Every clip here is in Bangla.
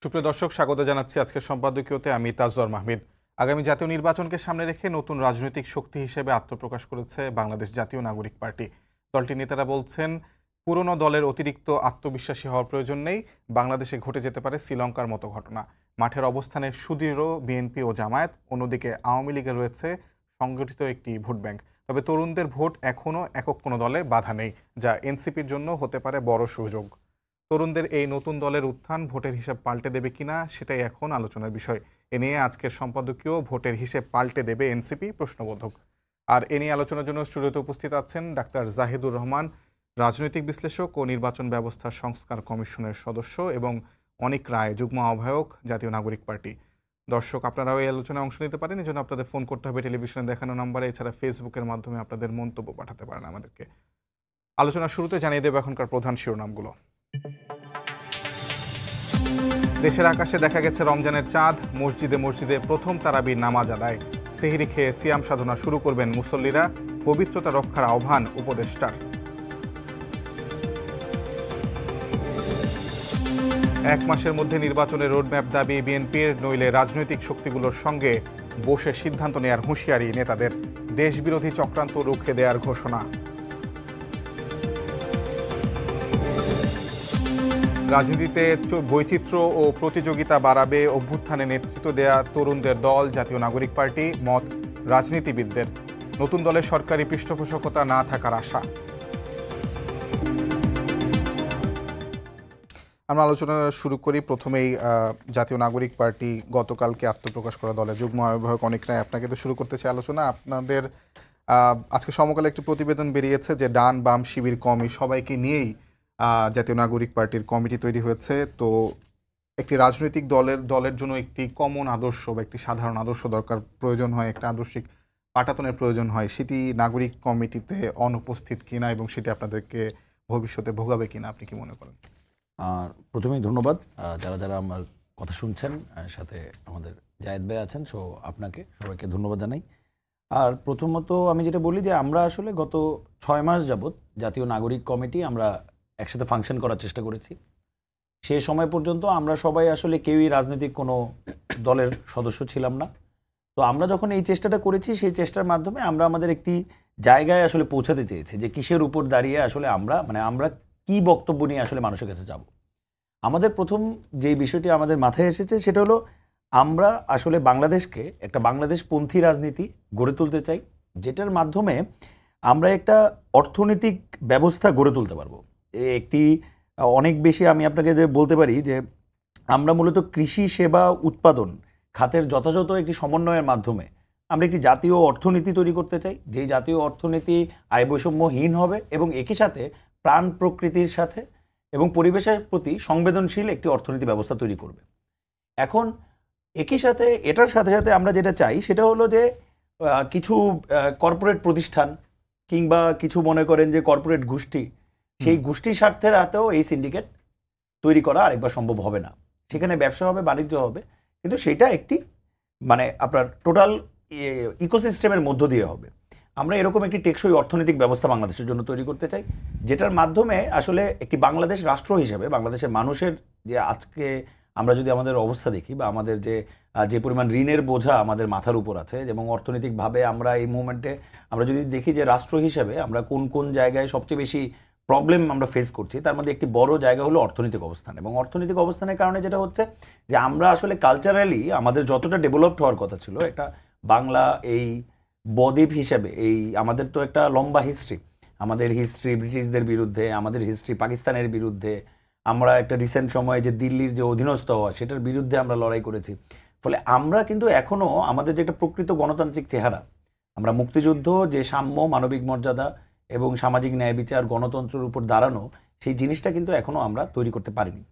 সুপ্রিয় দর্শক, স্বাগত জানাচ্ছি আজকের সম্পাদকীয়তে। আমি তাজওয়ার মাহমিদ। আগামী জাতীয় নির্বাচনকে সামনে রেখে নতুন রাজনৈতিক শক্তি হিসেবে আত্মপ্রকাশ করেছে বাংলাদেশ জাতীয় নাগরিক পার্টি। দলটির নেতারা বলছেন, পুরনো দলের অতিরিক্ত আত্মবিশ্বাসী হওয়ার প্রয়োজন নেই। বাংলাদেশে ঘটে যেতে পারে শ্রীলঙ্কার মতো ঘটনা। মাঠের অবস্থানে সুদৃঢ় বিএনপি ও জামায়াত, অন্যদিকে আওয়ামী লীগে রয়েছে সংগঠিত একটি ভোট ব্যাংক। তবে তরুণদের ভোট এখনও একক কোনো দলে বাধা নেই, যা এনসিপির জন্য হতে পারে বড় সুযোগ। তরুণদের এই নতুন দলের উত্থান ভোটের হিসাব পাল্টে দেবে কিনা, সেটাই এখন আলোচনার বিষয়। এ নিয়ে আজকের সম্পাদকীয় ভোটের হিসেব পাল্টে দেবে এনসিপি প্রশ্নবোধক। আর এ নিয়ে আলোচনার জন্য স্টুডিওতে উপস্থিত আছেন ডাক্তার জাহিদুর রহমান, রাজনৈতিক বিশ্লেষক ও নির্বাচন ব্যবস্থা সংস্কার কমিশনের সদস্য, এবং অনিক রায়, যুগ্ম আহ্বায়ক, জাতীয় নাগরিক পার্টি। দর্শক, আপনারাও এই আলোচনায় অংশ নিতে পারেন। এই জন্য আপনাদের ফোন করতে হবে টেলিভিশনে দেখানো নম্বরে। এছাড়া ফেসবুকের মাধ্যমে আপনাদের মন্তব্য পাঠাতে পারেন আমাদেরকে। আলোচনার শুরুতে জানিয়ে দেব এখনকার প্রধান শিরোনামগুলো। দেশের আকাশে দেখা গেছে রমজানের চাঁদ। মসজিদে মসজিদে প্রথম তারাবির নামাজ আদায়। সেহরি খেয়ে সিয়াম সাধনা শুরু করবেন মুসল্লিরা। পবিত্রতা রক্ষার আহ্বান উপদেষ্টার। এক মাসের মধ্যে নির্বাচনের রোডম্যাপ দাবি বিএনপির, নইলে রাজনৈতিক শক্তিগুলোর সঙ্গে বসে সিদ্ধান্ত নেয়ার হুঁশিয়ারি নেতাদের। দেশবিরোধী চক্রান্ত রুখে দেওয়ার ঘোষণা। রাজনীতিতে বৈচিত্র্য ও প্রতিযোগিতা বাড়াবে অভ্যুত্থানে নেতৃত্ব দেয়া তরুণদের দল জাতীয় নাগরিক পার্টি, মত রাজনীতিবিদদের। নতুন দলের সরকারি পৃষ্ঠপোষকতা না থাকার আশা। আমরা আলোচনা শুরু করি। প্রথমেই জাতীয় নাগরিক পার্টি গতকালকে আত্মপ্রকাশ করা দলের যুগ্ম আহ্বায়ক অনিক রায়, আপনাকে তো শুরু করতে চাই আলোচনা। আপনাদের আজকে সমকালে একটি প্রতিবেদন বেরিয়েছে যে ডান বাম শিবির কমি সবাইকে নিয়েই জাতীয় নাগরিক পার্টির কমিটি তৈরি হয়েছে। তো একটি রাজনৈতিক দলের জন্য একটি কমন আদর্শ বা একটি সাধারণ আদর্শ দরকার, প্রয়োজন হয়, একটা আদর্শিক পাটাতনের প্রয়োজন হয়। সেটি নাগরিক কমিটিতে অনুপস্থিত কিনা এবং সেটি আপনাদেরকে ভবিষ্যতে ভোগাবে কিনা, আপনি কি মনে করেন? প্রথমেই ধন্যবাদ যারা যারা আমার কথা শুনছেন, সাথে আমাদের জায়েদ ভাই আছেন, সো আপনাকে সবাইকে ধন্যবাদ জানাই। আর প্রথমত আমি যেটা বলি যে আমরা আসলে গত 6 মাস যাবৎ জাতীয় নাগরিক কমিটি আমরা একসাথে ফাংশন করার চেষ্টা করেছি। সে সময় পর্যন্ত আমরা সবাই আসলে কেউই রাজনৈতিক কোনো দলের সদস্য ছিলাম না। তো আমরা যখন এই চেষ্টাটা করেছি, সেই চেষ্টার মাধ্যমে আমরা আমাদের একটি জায়গায় আসলে পৌঁছাতে চেয়েছি যে কিসের উপর দাঁড়িয়ে আসলে আমরা কি বক্তব্য নিয়ে আসলে মানুষের কাছে যাব। আমাদের প্রথম যে বিষয়টি আমাদের মাথায় এসেছে সেটা হলো, আমরা আসলে বাংলাদেশকে একটা বাংলাদেশপন্থী রাজনীতি গড়ে তুলতে চাই, যেটার মাধ্যমে আমরা একটা অর্থনৈতিক ব্যবস্থা গড়ে তুলতে পারবো। একটি অনেক বেশি আমি আপনাকে যে বলতে পারি যে আমরা মূলত কৃষি সেবা উৎপাদন খাতের যথাযথ একটি সমন্বয়ের মাধ্যমে আমরা একটি জাতীয় অর্থনীতি তৈরি করতে চাই, যেই জাতীয় অর্থনীতি আয় বৈষম্যহীন হবে এবং একই সাথে প্রাণ প্রকৃতির সাথে এবং পরিবেশের প্রতি সংবেদনশীল একটি অর্থনীতি ব্যবস্থা তৈরি করবে। এখন একই সাথে এটার সাথে সাথে আমরা যেটা চাই সেটা হলো যে কিছু কর্পোরেট প্রতিষ্ঠান কিংবা কিছু মনে করেন যে কর্পোরেট গোষ্ঠী, সেই গোষ্ঠীর স্বার্থের হাতেও এই সিন্ডিকেট তৈরি করা আরেকবার সম্ভব হবে না। সেখানে ব্যবসা হবে, বাণিজ্য হবে, কিন্তু সেটা একটি আপনার টোটাল ইকোসিস্টেমের মধ্য দিয়ে হবে। আমরা এরকম একটি টেকসই অর্থনৈতিক ব্যবস্থা বাংলাদেশের জন্য তৈরি করতে চাই, যেটার মাধ্যমে আসলে একটি বাংলাদেশ রাষ্ট্র হিসেবে বাংলাদেশের মানুষের যে আজকে আমরা যদি আমাদের অবস্থা দেখি বা আমাদের যে পরিমাণ ঋণের বোঝা আমাদের মাথার উপর আছে, এবং অর্থনৈতিকভাবে আমরা এই মুভমেন্টে আমরা যদি দেখি যে রাষ্ট্র হিসেবে আমরা কোন কোন জায়গায় সবচেয়ে বেশি প্রবলেম আমরা ফেস করছি, তার মধ্যে একটি বড় জায়গা হলো অর্থনৈতিক অবস্থান। এবং অর্থনৈতিক অবস্থানের কারণে যেটা হচ্ছে যে আমরা আসলে কালচারালি আমাদের যতটা ডেভেলপড হওয়ার কথা ছিল, একটা বাংলা এই বদ্বীপ হিসেবে আমাদের তো একটা লম্বা হিস্ট্রি, আমাদের হিস্ট্রি ব্রিটিশদের বিরুদ্ধে, আমাদের হিস্ট্রি পাকিস্তানের বিরুদ্ধে, আমরা একটা রিসেন্ট সময়ে যে দিল্লির যে অধীনস্থ হওয়া সেটার বিরুদ্ধে আমরা লড়াই করেছি। ফলে আমরা কিন্তু এখনও আমাদের যে একটা প্রকৃত গণতান্ত্রিক চেহারা, আমরা মুক্তিযুদ্ধ, যে সাম্য, মানবিক মর্যাদা এবং সামাজিক ন্যায় বিচার, গণতন্ত্রের উপর দাঁড়ানো, সেই জিনিসটা কিন্তু এখনও আমরা তৈরি করতে পারিনি।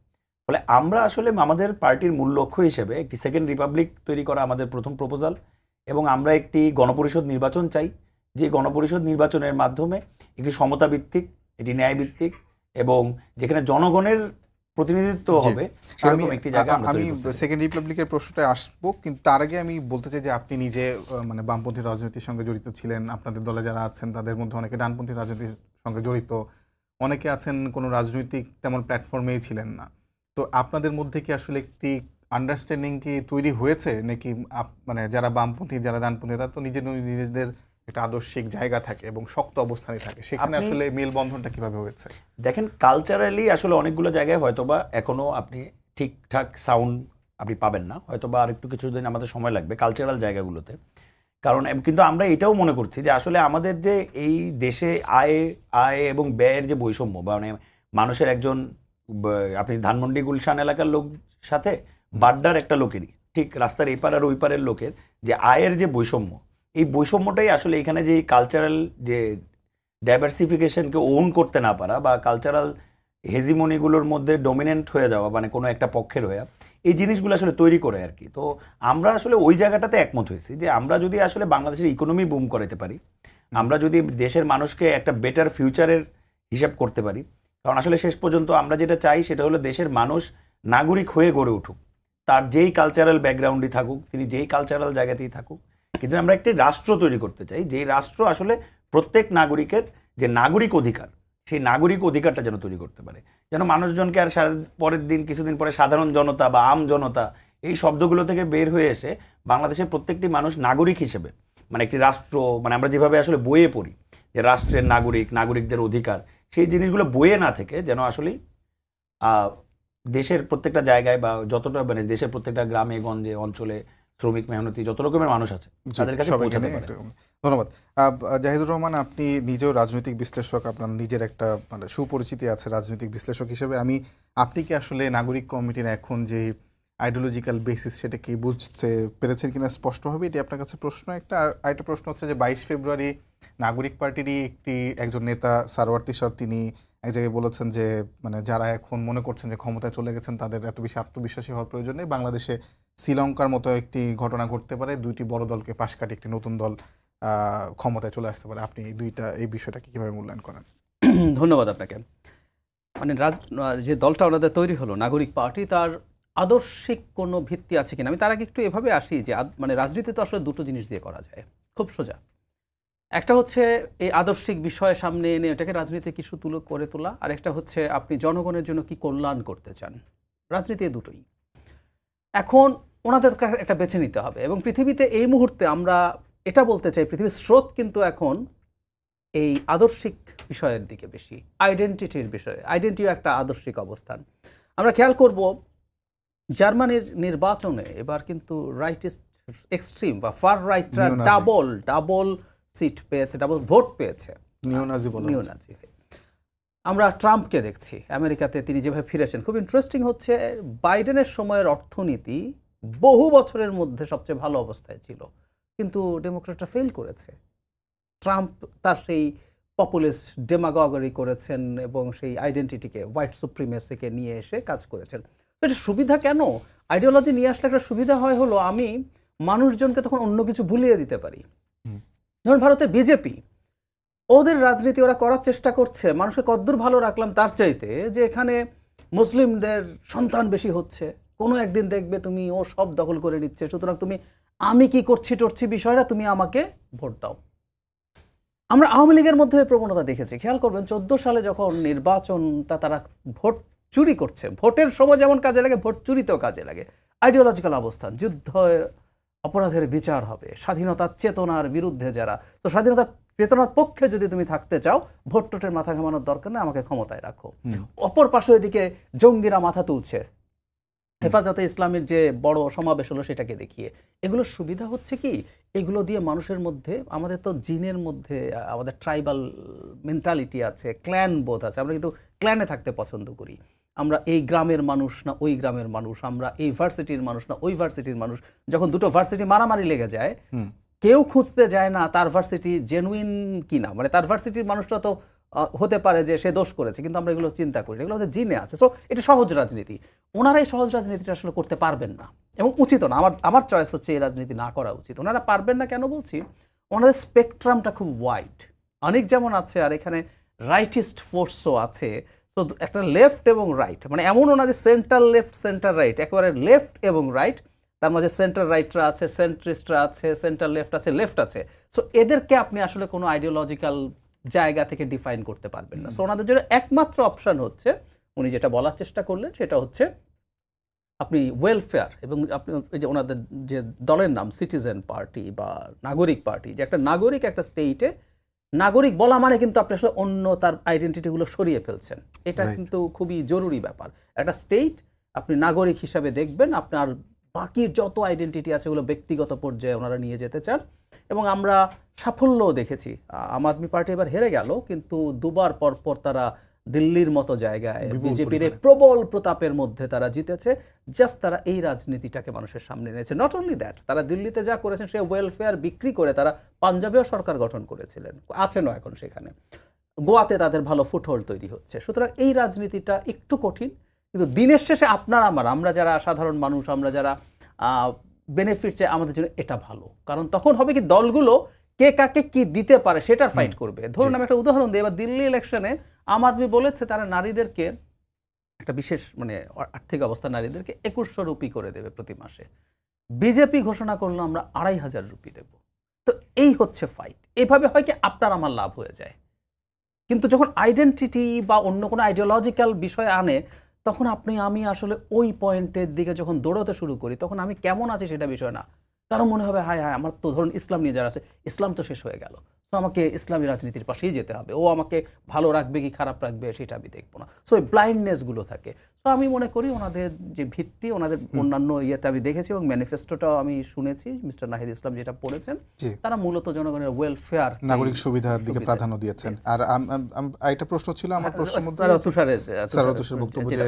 ফলে আমরা আসলে আমাদের পার্টির মূল লক্ষ্য হিসেবে একটি সেকেন্ড রিপাবলিক তৈরি করা আমাদের প্রথম প্রপোজাল, এবং আমরা একটি গণপরিষদ নির্বাচন চাই, যে গণপরিষদ নির্বাচনের মাধ্যমে একটি সমতা ভিত্তিক, একটি ন্যায় ভিত্তিক, এবং যেখানে জনগণের প্রতিনিধিত্ব হবে সেরকম একটি জায়গা। আমি সেকেন্ড রিপাবলিকের প্রশ্নটা আসবো, কিন্তু তার আগে আমি বলতে চাই যে আপনি নিজে বামপন্থী রাজনীতির সঙ্গে জড়িত ছিলেন। আপনাদের দলে যারা আছেন তাদের মধ্যে অনেকে ডানপন্থী রাজনীতির সঙ্গে জড়িত, অনেকে আছেন কোনো রাজনৈতিক তেমন প্ল্যাটফর্মেই ছিলেন না। তো আপনাদের মধ্যে কি আসলে একটি আন্ডারস্ট্যান্ডিং কি তৈরি হয়েছে নাকি মানে যারা বামপন্থী যারা ডানপন্থী তারা তো নিজেদের একটা আদর্শিক জায়গা থাকে এবং শক্ত অবস্থানে থাকে, সেখানে আসলে মেলবন্ধনটা কিভাবে হয়েছে? দেখেন, কালচারালি আসলে অনেকগুলো জায়গায় হয়তোবা এখনো আপনি ঠিকঠাক সাউন্ড আপনি পাবেন না, হয়তোবা আর একটু কিছুদিন আমাদের সময় লাগবে কালচারাল জায়গাগুলোতে। কারণ কিন্তু আমরা এটাও মনে করছি যে আসলে আমাদের যে এই দেশে আয় আয় এবং ব্যয়ের যে বৈষম্য, মানে মানুষের একজন আপনি ধানমন্ডি গুলশান এলাকার লোক সাথে বাড্ডার একটা লোকেরই, ঠিক রাস্তার এই পার আর ওই পারের লোকের যে আয়ের যে বৈষম্য, এই বৈষম্যটাই আসলে এখানে যে কালচারাল যে ডাইভার্সিফিকেশনকে ওন করতে না পারা বা কালচারাল হেজিমনিগুলোর মধ্যে ডমিনেন্ট হয়ে যাওয়া, মানে কোনো একটা পক্ষের হয়ে এই জিনিসগুলো আসলে তৈরি করে আর কি। তো আমরা আসলে ওই জায়গাটাতে একমত হয়েছি যে আমরা যদি আসলে বাংলাদেশের ইকোনমি বুম করাতে পারি, আমরা যদি দেশের মানুষকে একটা বেটার ফিউচারের হিসাব করতে পারি, কারণ আসলে শেষ পর্যন্ত আমরা যেটা চাই সেটা হলো দেশের মানুষ নাগরিক হয়ে গড়ে উঠুক, তার যেই কালচারাল ব্যাকগ্রাউন্ডই থাকুক, তিনি যেই কালচারাল জায়গাতেই থাকুক, কিন্তু আমরা একটি রাষ্ট্র তৈরি করতে চাই যেই রাষ্ট্র আসলে প্রত্যেক নাগরিকের যে নাগরিক অধিকার, সেই নাগরিক অধিকারটা যেন তৈরি করতে পারে, যেন মানুষজনকে আর পরের দিন কিছুদিন পরে সাধারণ জনতা বা আম জনতা এই শব্দগুলো থেকে বের হয়ে এসে বাংলাদেশের প্রত্যেকটি মানুষ নাগরিক হিসেবে, মানে একটি রাষ্ট্র, মানে আমরা যেভাবে আসলে বইয়ে পড়ি যে রাষ্ট্রের নাগরিক, নাগরিকদের অধিকার, সেই জিনিসগুলো বইয়ে না থেকে যেন আসলেই দেশের প্রত্যেকটা জায়গায় বা যতটা মানে দেশের প্রত্যেকটা গ্রামে গঞ্জে অঞ্চলে শ্রমিক মেহনতি যত রকমের মানুষ আছে তাদের কাছে পৌঁছাতে পারে। ধন্যবাদ। জাহিদুর রহমান, আপনি নিজেও রাজনৈতিক বিশ্লেষক, আপনার নিজের একটা মানে সুপরিচিতি আছে রাজনৈতিক বিশ্লেষক হিসেবে। আপনি কি আসলে নাগরিক কমিটির এখন যে আইডিওলজিক্যাল বেসিস সেটা কি বুঝতে পেরেছেন কিনা স্পষ্টভাবে, এটি আপনার কাছে প্রশ্ন একটা। আর আরেকটা প্রশ্ন হচ্ছে যে 22 ফেব্রুয়ারি নাগরিক পার্টিরই একজন নেতা সারওয়ার তিশার তিনি এক জায়গায় বলেছেন যে মানে যারা এখন মনে করছেন যে ক্ষমতায় চলে গেছেন তাদের এত বেশি আত্মবিশ্বাসী হওয়ার প্রয়োজন নেই, বাংলাদেশে শ্রীলঙ্কার মতো একটি ঘটনা ঘটতে পারে, দুইটি বড় দলকে পাশ কাটি একটি নতুন দল ক্ষমতায় চলে আসতে পারে। আপনি এই বিষয়টাকে কিভাবে মূল্যায়ন করেন? ধন্যবাদ আপনাকে। মানে যে দলটা ওনাদের তৈরি হলো নাগরিক পার্টি, তার আদর্শিক কোনো ভিত্তি আছে কিনা। আমি তার আগে একটু এভাবে আসি যে মানে রাজনীতি তো আসলে দুটো জিনিস দিয়ে করা যায়, খুব সোজা। একটা হচ্ছে এই আদর্শিক বিষয় সামনে এনে এটাকে রাজনীতি কিছু করে তোলা, আর একটা হচ্ছে আপনি জনগণের জন্য কি কল্যাণ করতে চান। রাজনীতি দুটোই। এখন ওনাদের একটা বেছে নিতে হবে, এবং পৃথিবীতে এই মুহূর্তে আমরা এটা বলতে চাই পৃথিবীর স্রোত কিন্তু এখন এই আদর্শিক বিষয়ের দিকে বেশি, আইডেন্টিটির বিষয়ে। আইডেন্টিটিও একটা আদর্শিক অবস্থান। আমরা খেয়াল করব জার্মানির নির্বাচনে এবার কিন্তু রাইটিস্ট এক্সট্রিম বা ফার রাইটরা ডাবল সিট পেয়েছে, ডাবল ভোট পেয়েছে, নিওনাজি। আমরা ট্রাম্পকে দেখছি আমেরিকাতে, তিনি যেভাবে ফিরেছেন। খুব ইন্টারেস্টিং হচ্ছে বাইডেনের সময়ের অর্থনীতি বহু বছরের মধ্যে সবচেয়ে ভালো অবস্থায় ছিল, কিন্তু ডেমোক্রেটরা ফেল করেছে। ট্রাম্প তার সেই পপুলিস্ট ডেমাগগরি করেছেন এবং সেই আইডেন্টিটিকে, হোয়াইট সুপ্রিমেসিকে নিয়ে এসে কাজ করেছেন। তো এটা সুবিধা কেন? আইডিওলজি নিয়ে আসলে একটা সুবিধা হয় হলো আমি মানুষজনকে তখন অন্য কিছু ভুলিয়ে দিতে পারি। ধরুন ভারতের বিজেপি, ওদের রাজনীতি ওরা করার চেষ্টা করছে মানুষকে কদ্দূর ভালো রাখলাম তার চাইতে, যে এখানে মুসলিমদের সন্তান বেশি হচ্ছে, কোনো একদিন দেখবে তুমি ও সব দখল করে নিচ্ছে, সুতরাং তুমি আমি কি করছি টরছি বিষয়টা, তুমি আমাকে ভোট দাও। আমরা আওয়ামী লীগের মধ্যে প্রবণতা দেখেছি। খেয়াল করবেন 14 সালে যখন নির্বাচনটা তারা ভোট চুরি করছে, ভোটের সময় যেমন কাজে লাগে ভোট চুরিতেও কাজে লাগে। আইডিওলজিক্যাল অবস্থান, যুদ্ধ অপরাধের বিচার হবে, স্বাধীনতার চেতনার বিরুদ্ধে যারা, তো স্বাধীনতার চেতনার পক্ষে যদি তুমি থাকতে চাও ভোট টোটের মাথা ঘামানোর দরকার নেই, আমাকে ক্ষমতায় রাখো। অপর পাশে ওইদিকে জঙ্গিরা মাথা তুলছে, হেফাজতে ইসলামের যে বড় সমাবেশ হলো সেটাকে দেখিয়ে। এগুলোর সুবিধা হচ্ছে কি, এগুলো দিয়ে মানুষের মধ্যে, আমাদের তো জিনের মধ্যে আমাদের ট্রাইবাল মেন্টালিটি আছে, ক্ল্যান বোধ আছে, আমরা কিন্তু ক্ল্যানে থাকতে পছন্দ করি। আমরা এই গ্রামের মানুষ না ওই গ্রামের মানুষ, আমরা এই ভার্সিটির মানুষ না ওই ভার্সিটির মানুষ। যখন দুটো ভার্সিটি মারামারি লেগে যায়, কেউ খুঁজতে যায় না তার ভার্সিটি জেনুইন কিনা, মানে তার ভার্সিটির মানুষটা তো হতে পারে যে সে দোষ করেছে, কিন্তু আমরা এগুলো চিন্তা করি, এগুলো আমাদের জিনে আছে। সো এটা সহজ রাজনীতি। ওনারা এই সহজ রাজনীতিটা আসলে করতে পারবেন না, এবং উচিত না। আমার চয়েস হচ্ছে এই রাজনীতি না করা উচিত। ওনারা পারবেন না কেন বলছি, ওনাদের স্পেকট্রামটা খুব ওয়াইড, অনেক যেমন আছে, আর এখানে রাইটিস্ট ফোর্সও আছে। তো একটা লেফট এবং রাইট, মানে এমন ওনাদের সেন্টার লেফট সেন্টার রাইট, একেবারে লেফট এবং রাইট, তার মাঝে সেন্টার রাইটরা আছে, সেন্ট্রিস্টরা আছে, সেন্টার লেফট আছে, লেফট আছে। সো এদেরকে আপনি আসলে কোনো আইডিওলজিক্যাল জায়গা থেকে ডিফাইন করতে পারবেন না। সো ওনাদের জন্য একমাত্র অপশন হচ্ছে উনি যেটা বলার চেষ্টা করলেন সেটা হচ্ছে আপনি ওয়েলফেয়ার এবং আপনি এই যে ওনাদের যে দলের নাম সিটিজেন পার্টি বা নাগরিক পার্টি, যে একটা নাগরিক একটা স্টেটে নাগরিক বলা মানে কিন্তু আপনি আসলে অন্য তার আইডেন্টিটিগুলো সরিয়ে ফেলছেন। এটা Right. কিন্তু খুবই জরুরি ব্যাপার। একটা স্টেট আপনি নাগরিক হিসাবে দেখবেন, আপনার বাকি যত আইডেন্টিটি আছে ওগুলো ব্যক্তিগত পর্যায়ে ওনারা নিয়ে যেতে চান এবং আমরা সাফল্যও দেখেছি। আম আদমি পার্টি এবার হেরে গেল, কিন্তু দুবার পর পর তারা দিল্লির মতো জায়গায় বিপুল বিজেপির পরিমাণে। প্রবল প্রতাপের মধ্যে তারা জিতেছে। জাস্ট তারা এই রাজনীতিটাকে মানুষের সামনে এনেছে। নট অনলি দ্যাট, তারা দিল্লিতে যা করেছেন সে ওয়েলফেয়ার বিক্রি করে তারা পাঞ্জাবেও সরকার গঠন করেছিলেন, আছেনও এখন সেখানে। গোয়াতে তাদের ভালো ফুটহোল্ড তৈরি হচ্ছে। সুতরাং এই রাজনীতিটা একটু কঠিন, কিন্তু দিনের শেষে আপনার আমরা যারা সাধারণ মানুষ, আমরা যারা বেনিফিট চাই, আমাদের জন্য এটা ভালো। কারণ তখন হবে কি, দলগুলো কে কাকে কি দিতে পারে সেটার ফাইট করবে। ধরুন আমি একটা উদাহরণ দিই, এবার দিল্লি ইলেকশনে আম আদমি বলেছে তারা নারীদেরকে একটা বিশেষ আর্থিক অবস্থা নারীদেরকে 2100 রুপি করে দেবে প্রতি মাসে। বিজেপি ঘোষণা করলো আমরা 2500 রুপি দেব। তো এই হচ্ছে ফাইট। এইভাবে হয় কি আপনার আমার লাভ হয়ে যায়। কিন্তু যখন আইডেন্টিটি বা অন্য কোনো আইডিওলজিক্যাল বিষয় আনে, তখন আমি আসলে ওই পয়েন্টের দিকে যখন দৌড়াতে শুরু করি, তখন আমি কেমন আছি সেটা বিষয় না, কারণ মনে হবে হায় হায় আমার তো ধরুন ইসলাম নিয়ে যারা আছে, ইসলাম তো শেষ হয়ে গেল, তো আমাকে ইসলামী রাজনীতির পাশেই যেতে হবে, ও আমাকে ভালো রাখবে কি খারাপ রাখবে সেটা আমি দেখবো না। সো এই ব্লাইন্ডনেসগুলো থাকে। তো আমি মনে করি ওনাদের যে ভিত্তি, ওনাদের অন্যান্য ইয়েতে আমি দেখেছি এবং ম্যানিফেস্টোটাও আমি শুনেছি মিস্টার নাহিদ ইসলাম যেটা পড়েছেন, জি। তারা মূলত জনগণের ওয়েলফেয়ার, নাগরিক সুবিধার দিকে সুবিধা প্রাধান্য দিয়েছেন। আর আরেকটা প্রশ্ন ছিল আমার প্রশ্নের মধ্যে, তুষারের সারওয়াতুষের বক্তব্য যে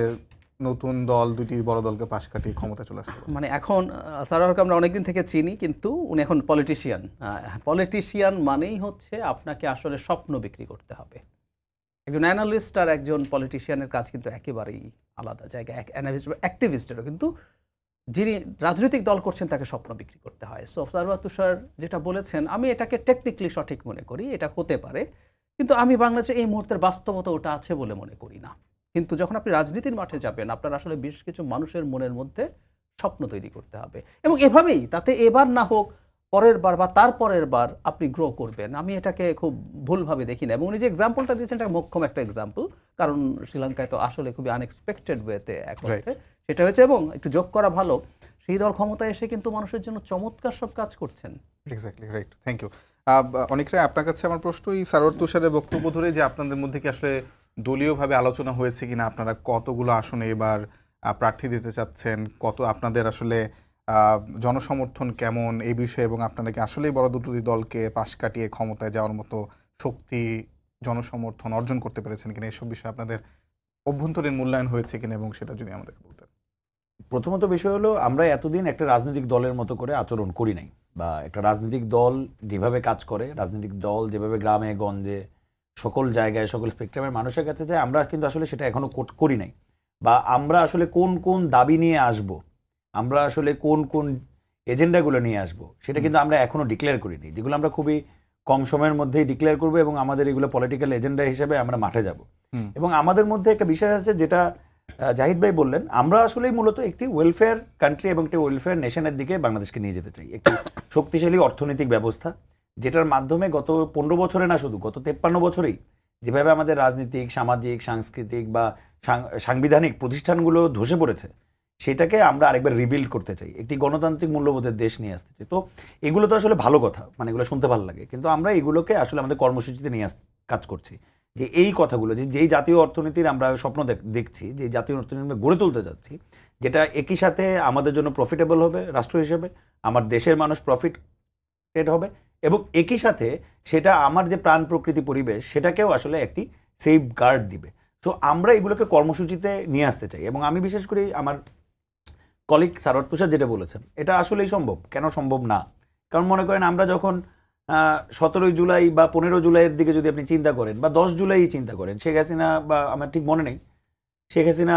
নতুন দল দুটি বড় দলকে পাশ কাটিয়ে ক্ষমতা চলে আসতে পারে। মানে এখন সারাহকে আমরা অনেকদিন থেকে চিনি, কিন্তু উনি এখন পলিটিশিয়ান। পলিটিশিয়ান মানেই হচ্ছে আপনাকে আসলে স্বপ্ন বিক্রি করতে হবে। একজন অ্যানালিস্ট আর একজন পলিটিশিয়ানের কাজ কিন্তু একেবারেই আলাদা জায়গা। অ্যানালিস্ট বা অ্যাক্টিভিস্টেরও কিন্তু যিনি রাজনৈতিক দল করছেন তাকে স্বপ্ন বিক্রি করতে হয়। সো সারওয়াত তুষার যেটা বলেছেন আমি এটাকে টেকনিক্যালি সঠিক মনে করি, এটা হতে পারে, কিন্তু আমি বাংলাদেশে এই মুহূর্তের বাস্তবতা ওটা আছে বলে মনে করি না। কিন্তু যখন আপনি রাজনীতির মাঠে যাবেন, আপনার আসলে বেশ কিছু মানুষের মনের মধ্যে স্বপ্ন তৈরি করতে হবে এবং এভাবেই, তাতে এবার না হোক পরের বার বা তার পরের বার আপনি গ্রো করবেন। আমি এটাকে খুব ভুলভাবে দেখি না। এবং উনি যে এক্সাম্পলটা দিয়েছেন এটা মোক্ষম একটা এক্সাম্পল, কারণ শ্রীলঙ্কায় তো আসলে খুবই আনএক্সপেক্টেড ওয়েতে এক অর্থে সেটা হয়েছে। এবং একটু যোগ করা ভালো, সেই দল ক্ষমতায় এসে কিন্তু মানুষের জন্য চমৎকার সব কাজ করছেন। Exactly, right, thank you. অনেকটাই আপনার কাছে আমার প্রশ্ন, এই সারওয়াত তুষারের বক্তব্য ধরে যে আপনাদের মধ্যে কি আসলে দলীয়ভাবে আলোচনা হয়েছে কিনা, আপনারা কতগুলো আসনে এবার প্রার্থী দিতে চাচ্ছেন, কত আপনাদের আসলে জনসমর্থন কেমন এই বিষয়ে, এবং আপনারা কি আসলেই বড় দুটি দলকে পাশ কাটিয়ে ক্ষমতায় যাওয়ার মতো শক্তি জনসমর্থন অর্জন করতে পেরেছেন কিনা, এসব বিষয়ে আপনাদের অভ্যন্তরীণ মূল্যায়ন হয়েছে কিনা, এবং সেটা যদি আমাদেরকে বলতেন। প্রথমত বিষয় হলো, আমরা এতদিন একটা রাজনৈতিক দলের মতো করে আচরণ করি নাই, বা একটা রাজনৈতিক দল যেভাবে কাজ করে, রাজনৈতিক দল যেভাবে গ্রামে গঞ্জে সকল জায়গায় সকল স্পেকট্রামের মানুষের কাছে যায়, আমরা কিন্তু আসলে সেটা এখনো করি নাই। বা আমরা আসলে কোন কোন দাবি নিয়ে আসব, আমরা আসলে কোন কোন এজেন্ডাগুলো নিয়ে আসব, সেটা কিন্তু আমরা এখনো ডিক্লেয়ার করিনি, যেগুলো আমরা খুবই কম সময়ের মধ্যেই ডিক্লেয়ার করবো এবং আমাদের এগুলো পলিটিক্যাল এজেন্ডা হিসেবে আমরা মাঠে যাব। এবং আমাদের মধ্যে একটা বিষয় আছে যেটা জাহিদ ভাই বললেন, আমরা আসলেই মূলত একটি ওয়েলফেয়ার কান্ট্রি এবং একটি ওয়েলফেয়ার নেশনের দিকে বাংলাদেশকে নিয়ে যেতে চাই। একটি শক্তিশালী অর্থনৈতিক ব্যবস্থা, যেটার মাধ্যমে গত 15 বছরে না, শুধু গত 53 বছরেই যেভাবে আমাদের রাজনৈতিক, সামাজিক, সাংস্কৃতিক বা সাংবিধানিক প্রতিষ্ঠানগুলো ধসে পড়েছে, সেটাকে আমরা আরেকবার রিবিল্ড করতে চাই, একটি গণতান্ত্রিক মূল্যবোধের দেশ নিয়ে আসতে চাই। তো এগুলো তো আসলে ভালো কথা, মানে এগুলো শুনতে ভালো লাগে, কিন্তু আমরা এগুলোকে আসলে আমাদের কর্মসূচিতে নিয়ে কাজ করছি। যে এই কথাগুলো, যেই জাতীয় অর্থনীতির আমরা স্বপ্ন দেখছি, যে জাতীয় অর্থনীতি আমরা গড়ে তুলতে যাচ্ছি, যেটা একই সাথে আমাদের জন্য প্রফিটেবল হবে রাষ্ট্র হিসেবে, আমার দেশের মানুষ প্রফিটেড হবে, এবং একই সাথে সেটা আমার যে প্রাণ প্রকৃতি পরিবেশ সেটাকেও আসলে একটি সেফ গার্ড দিবে। তো আমরা এগুলোকে কর্মসূচিতে নিয়ে আসতে চাই। এবং আমি বিশেষ করে আমার কলিগ সারওয়াত তুষার যেটা বলেছেন, এটা আসলেই সম্ভব। কেন সম্ভব না? কারণ মনে করেন আমরা যখন 17 জুলাই বা 15 জুলাইয়ের দিকে যদি আপনি চিন্তা করেন, বা 10 জুলাই চিন্তা করেন, শেখ হাসিনা, বা আমার ঠিক মনে নেই, শেখ হাসিনা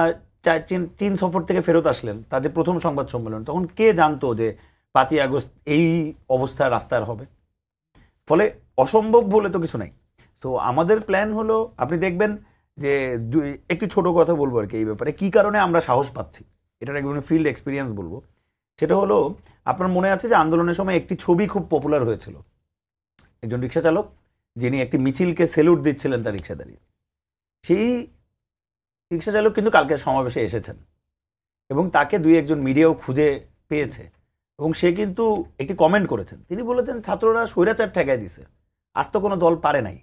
চীন সফর থেকে ফেরত আসলেন, তার যে প্রথম সংবাদ সম্মেলন, তখন কে জানতো যে 5ই আগস্ট এই অবস্থা রাস্তার হবে? ফলে অসম্ভব বলে তো কিছু নাই। তো আমাদের প্ল্যান হলো, আপনি দেখবেন যে একটি ছোট কথা বলবো আর কি এই ব্যাপারে, কি কারণে আমরা সাহস পাচ্ছি, এটার একদম ফিল্ড এক্সপিরিয়েন্স বলবো। সেটা হলো, আপনার মনে আছে যে আন্দোলনের সময় একটি ছবি খুব পপুলার হয়েছিল, একজন রিক্সা চালক যিনি একটি মিছিলকে সেলুট দিচ্ছিলেন তার রিক্সা দাঁড়িয়ে। সেই রিক্সা চালক কিন্তু কালকে সমাবেশে এসেছেন এবং তাকে দুই একজন মিডিয়াও খুঁজে পেয়েছে এবং সে কিন্তু একটি কমেন্ট করেছেন। তিনি বলেছেন ছাত্ররা স্বৈরাচার ঠেকায় দিছে, আর তো কোনো দল পারে নাই,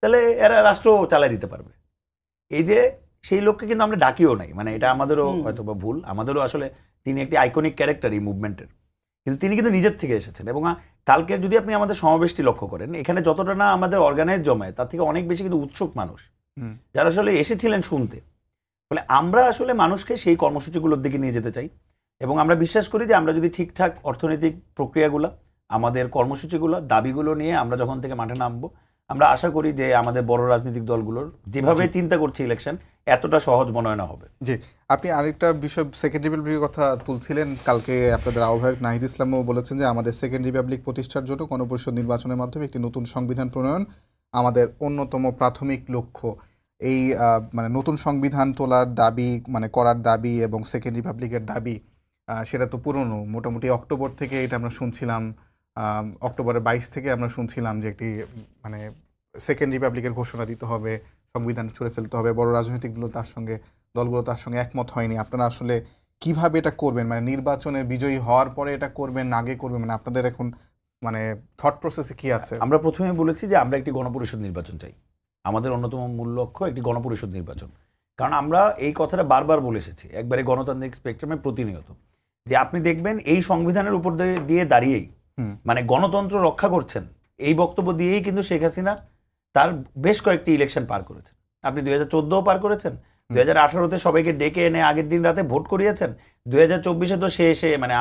তাহলে এরা রাষ্ট্র চালাই দিতে পারবে। এই যে সেই লোককে কিন্তু আমরা ডাকিও নাই, মানে এটা আমাদেরও হয়তো বা ভুল, আমাদেরও আসলে তিনি একটি আইকনিক ক্যারেক্টার এই মুভমেন্টের, কিন্তু তিনি কিন্তু নিজের থেকে এসেছেন। এবং কালকে যদি আপনি আমাদের সমাবেশটি লক্ষ্য করেন, এখানে যতটা না আমাদের অর্গানাইজ জমায় তার থেকে অনেক বেশি কিন্তু উৎসুক মানুষ যারা আসলে এসেছিলেন শুনতে। ফলে আমরা আসলে মানুষকে সেই কর্মসূচিগুলোর দিকে নিয়ে যেতে চাই এবং আমরা বিশ্বাস করি যে আমরা যদি ঠিকঠাক অর্থনৈতিক প্রক্রিয়াগুলো, আমাদের কর্মসূচিগুলো, দাবিগুলো নিয়ে আমরা যখন থেকে মাঠে নামবো, আমরা আশা করি যে আমাদের বড় রাজনৈতিক দলগুলোর যেভাবে চিন্তা করছে ইলেকশন এতটা সহজ মনে হয় না হবে। জি, আপনি আরেকটা বিষয় সেকেন্ড রিপাবলিকের কথা তুলছিলেন। কালকে আপনাদের আহ্বায়ক নাহিদ ইসলামও বলেছেন যে আমাদের সেকেন্ড রিপাবলিক প্রতিষ্ঠার জন্য গণপরিষদ নির্বাচনের মাধ্যমে একটি নতুন সংবিধান প্রণয়ন আমাদের অন্যতম প্রাথমিক লক্ষ্য। এই মানে নতুন সংবিধান তোলার দাবি, মানে করার দাবি এবং সেকেন্ড রিপাবলিকের দাবি, সেটা তো পুরনো, মোটামুটি অক্টোবর থেকে এটা আমরা শুনছিলাম, অক্টোবরের 22 থেকে আমরা শুনছিলাম যে একটি মানে সেকেন্ড রিপাবলিকের ঘোষণা দিতে হবে, সংবিধান ছুঁড়ে ফেলতে হবে। বড় রাজনৈতিকগুলো দলগুলো তার সঙ্গে একমত হয়নি। আপনারা আসলে কিভাবে এটা করবেন, মানে নির্বাচনে বিজয়ী হওয়ার পরে এটা করবেন না আগে করবেন, মানে আপনাদের এখন মানে থট প্রসেসে কি আছে? আমরা প্রথমে বলেছি যে আমরা একটি গণপরিষদ নির্বাচন চাই, আমাদের অন্যতম মূল লক্ষ্য একটি গণপরিষদ নির্বাচন। কারণ আমরা এই কথাটা বারবার বলে এসেছি একবারে গণতান্ত্রিক স্পেকট্রামে প্রতিনিয়ত, যে আপনি দেখবেন এই সংবিধানের উপর দিয়ে দাঁড়িয়েই মানে গণতন্ত্র রক্ষা করছেন, এই বক্তব্য দিয়েই কিন্তু শেখ হাসিনা তার বেশ কয়েকটি ইলেকশন পার করেছেন। আপনি 2014 পার করেছেন, 2018-তে সবাইকে ডেকে এনে আগের দিন রাতে ভোট করিয়েছেন, 2024-এ তো সে এসে মানে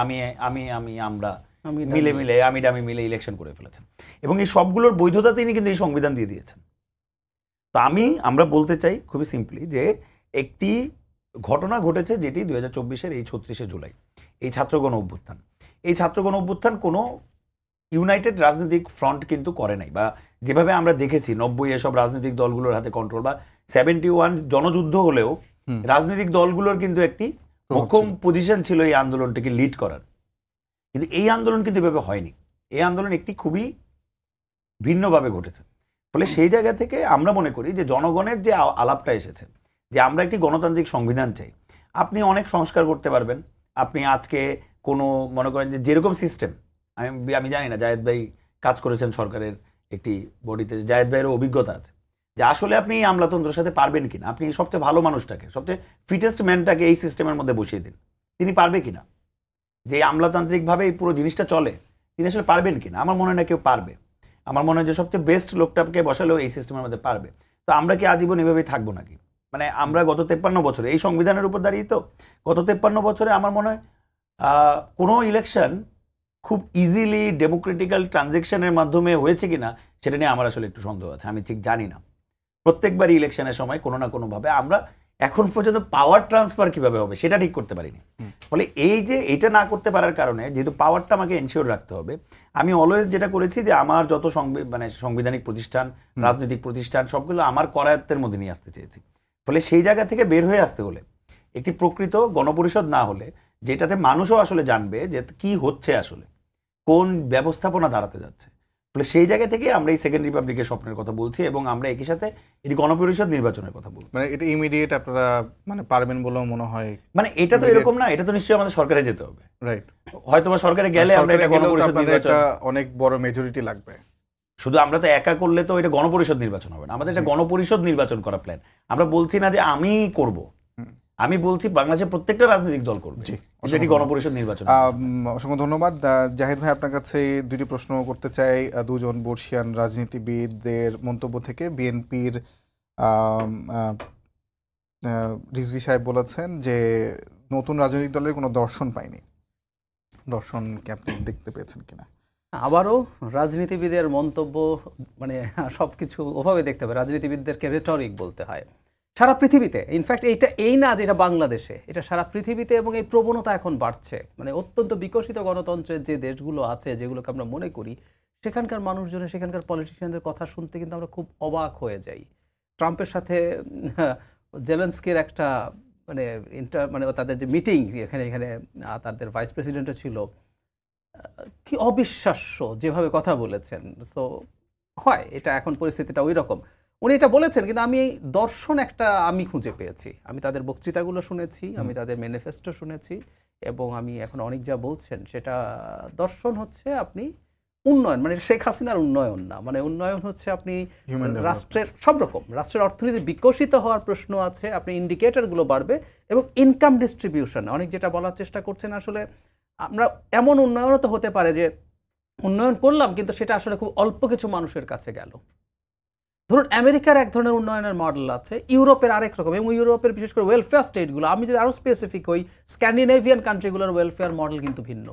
আমরা মিলে ইলেকশন করে ফেলেছেন এবং এই সবগুলোর বৈধতা তিনি কিন্তু এই সংবিধান দিয়ে দিয়েছেন। তো আমরা বলতে চাই খুবই সিম্পলি যে একটি ঘটনা ঘটেছে যেটি 2024-এর এই 36শে জুলাই, এই ছাত্র গণ অভ্যুত্থান। এই ছাত্র গণ অভ্যুত্থান কোনো ইউনাইটেড রাজনৈতিক ফ্রন্ট কিন্তু করে নাই, বা যেভাবে আমরা দেখেছি 90 এসব রাজনৈতিক দলগুলোর হাতে কন্ট্রোল, বা 71 জনযুদ্ধ হলেও রাজনৈতিক দলগুলোর কিন্তু একটি মোক্ষম পজিশন ছিল এই আন্দোলনটাকে লিড করার। কিন্তু এই আন্দোলন কিন্তু এভাবে হয়নি, এই আন্দোলন একটি খুবই ভিন্নভাবে ঘটেছে। ফলে সেই জায়গা থেকে আমরা মনে করি যে জনগণের যে আলাপটা এসেছে যে আমরা একটি গণতান্ত্রিক সংবিধান চাই, আপনি অনেক সংস্কার করতে পারবেন। আপনি আজকে কোনো মনে করেন যে যেরকম সিস্টেম, আমি জানি না জায়েদ ভাই কাজ করেছেন সরকারের একটি বডিতে, জায়েদ ভাইয়েরও অভিজ্ঞতা আছে যে আসলে আপনি এই আমলাতন্ত্রের সাথে পারবেন কিনা, আপনি সবচেয়ে ভালো মানুষটাকে, সবচেয়ে ফিটেস্ট ম্যানটাকে এই সিস্টেমের মধ্যে বসিয়ে দিন, তিনি পারবে কিনা, যে আমলাতান্ত্রিকভাবে এই পুরো জিনিসটা চলে তিনি আসলে পারবেন কিনা। আমার মনে হয় না কেউ পারবে, আমার মনে হয় যে সবচেয়ে বেস্ট লোকটাকে বসালেও এই সিস্টেমের মধ্যে পারবে। তো আমরা কি আজীবন এভাবেই থাকবো নাকি? মানে আমরা গত 53 বছরে এই সংবিধানের উপর দাঁড়িয়ে তো গত 53 বছরে আমার মনে হয় কোনো ইলেকশন খুব ইজিলি ডেমোক্রেটিক্যাল ট্রানজেকশনের মাধ্যমে হয়েছে কিনা সেটা নিয়ে আমার আসলে একটু সন্দেহ আছে, আমি ঠিক জানি না। প্রত্যেকবারই ইলেকশনের সময় কোনো না কোনোভাবে আমরা এখন পর্যন্ত পাওয়ার ট্রান্সফার কিভাবে হবে সেটা ঠিক করতে পারিনি। ফলে এই যে এটা না করতে পারার কারণে যেহেতু পাওয়ারটা আমাকে এনশিওর রাখতে হবে, আমি অলওয়েজ যেটা করেছি যে আমার যত মানে সাংবিধানিক প্রতিষ্ঠান, রাজনৈতিক প্রতিষ্ঠান সবগুলো আমার করায়ত্তের মধ্যে নিয়ে আসতে চেয়েছি। ফলে সেই জায়গা থেকে বের হয়ে আসতে হলে একটি প্রকৃত গণপরিষদ না হলে, যেটাতে মানুষও আসলে জানবে যে কি হচ্ছে, আসলে কোন ব্যবস্থাপনা দাঁড়াতে যাচ্ছে, ফলে সেই জায়গা থেকে আমরা এই সেকেন্ড রিপাবলিকের স্বপ্নের কথা বলছি এবং আমরা একই সাথে এটি গণপরিষদ নির্বাচনের কথা বলছি। মানে এটা ইমিডিয়েট আপনারা মানে পারবেন বলেও মনে হয়? মানে এটা তো এরকম না, এটা তো নিশ্চয়ই আমাদের সরকারে যেতে হবে, রাইট? হয়তো বা সরকারে গেলে আমরা এটা গণপরিষদ নির্বাচন, অনেক বড় মেজরিটি লাগবে। শুধু আমরা তো একা করলে তো এটা গণপরিষদ নির্বাচন হবে না, আমাদের এটা গণপরিষদ নির্বাচন করা প্ল্যান। আমরা বলছি না যে আমি করব, আমি বলছি বাংলাদেশের প্রত্যেকটা রাজনৈতিক দল করবে, সেটি গণপরিষদ নির্বাচন। অসংখ্য ধন্যবাদ জাহিদ ভাই। আপনার কাছে দুটি প্রশ্ন করতে চাই দুজন বর্ষিয়ান রাজনীতিবিদদের মন্তব্য থেকে। বিএনপির রিজভী সাহেব বলেছেন যে নতুন রাজনৈতিক দলের কোনো দর্শন পায়নি, দর্শনকে আপনি দেখতে পেয়েছেন কিনা? আবারও রাজনীতিবিদের মন্তব্য মানে সবকিছু ওভাবে দেখতে হবে, রাজনীতিবিদদেরকে রেটরিক বলতে হয় সারা পৃথিবীতে। ইনফ্যাক্ট এই না যে এটা বাংলাদেশে, এটা সারা পৃথিবীতে, এবং এই প্রবণতা এখন বাড়ছে। মানে অত্যন্ত বিকশিত গণতন্ত্রের যে দেশগুলো আছে, যেগুলোকে আমরা মনে করি, সেখানকার মানুষজনের, সেখানকার পলিটিশিয়ানদের কথা শুনতে কিন্তু আমরা খুব অবাক হয়ে যাই। ট্রাম্পের সাথে জেলেনস্কির একটা মানে তাদের যে মিটিং, এখানে তাদের ভাইস প্রেসিডেন্টও ছিল, কি অবিশ্বাস্য যেভাবে কথা বলেছেন। সো হয় এটা, এখন পরিস্থিতিটা ওই রকম। উনি এটা বলেছেন, কিন্তু আমি এই দর্শন একটা আমি খুঁজে পেয়েছি। আমি তাদের বক্তৃতাগুলো শুনেছি, আমি তাদের ম্যানিফেস্টো শুনেছি, এবং আমি এখন অনেক যা বলছেন সেটা দর্শন হচ্ছে আপনি উন্নয়ন, মানে শেখ হাসিনার উন্নয়ন না, মানে উন্নয়ন হচ্ছে আপনি Human development. রাষ্ট্রের সব রকম, রাষ্ট্রের অর্থনীতি বিকশিত হওয়ার প্রশ্ন আছে, আপনি ইন্ডিকেটরগুলো বাড়বে, এবং ইনকাম ডিস্ট্রিবিউশন অনেক যেটা বলার চেষ্টা করছেন, আসলে আমরা এমন উন্নয়নও তো হতে পারে যে উন্নয়ন করলাম কিন্তু সেটা আসলে খুব অল্প কিছু মানুষের কাছে গেল। ধরুন আমেরিকার এক ধরনের উন্নয়নের মডেল আছে, ইউরোপের আরেক রকম, এবং ইউরোপের বিশেষ করে ওয়েলফেয়ার স্টেটগুলো, আমি যদি আরও স্পেসিফিক হই, স্ক্যান্ডিনেভিয়ান কান্ট্রিগুলোর ওয়েলফেয়ার মডেল কিন্তু ভিন্ন।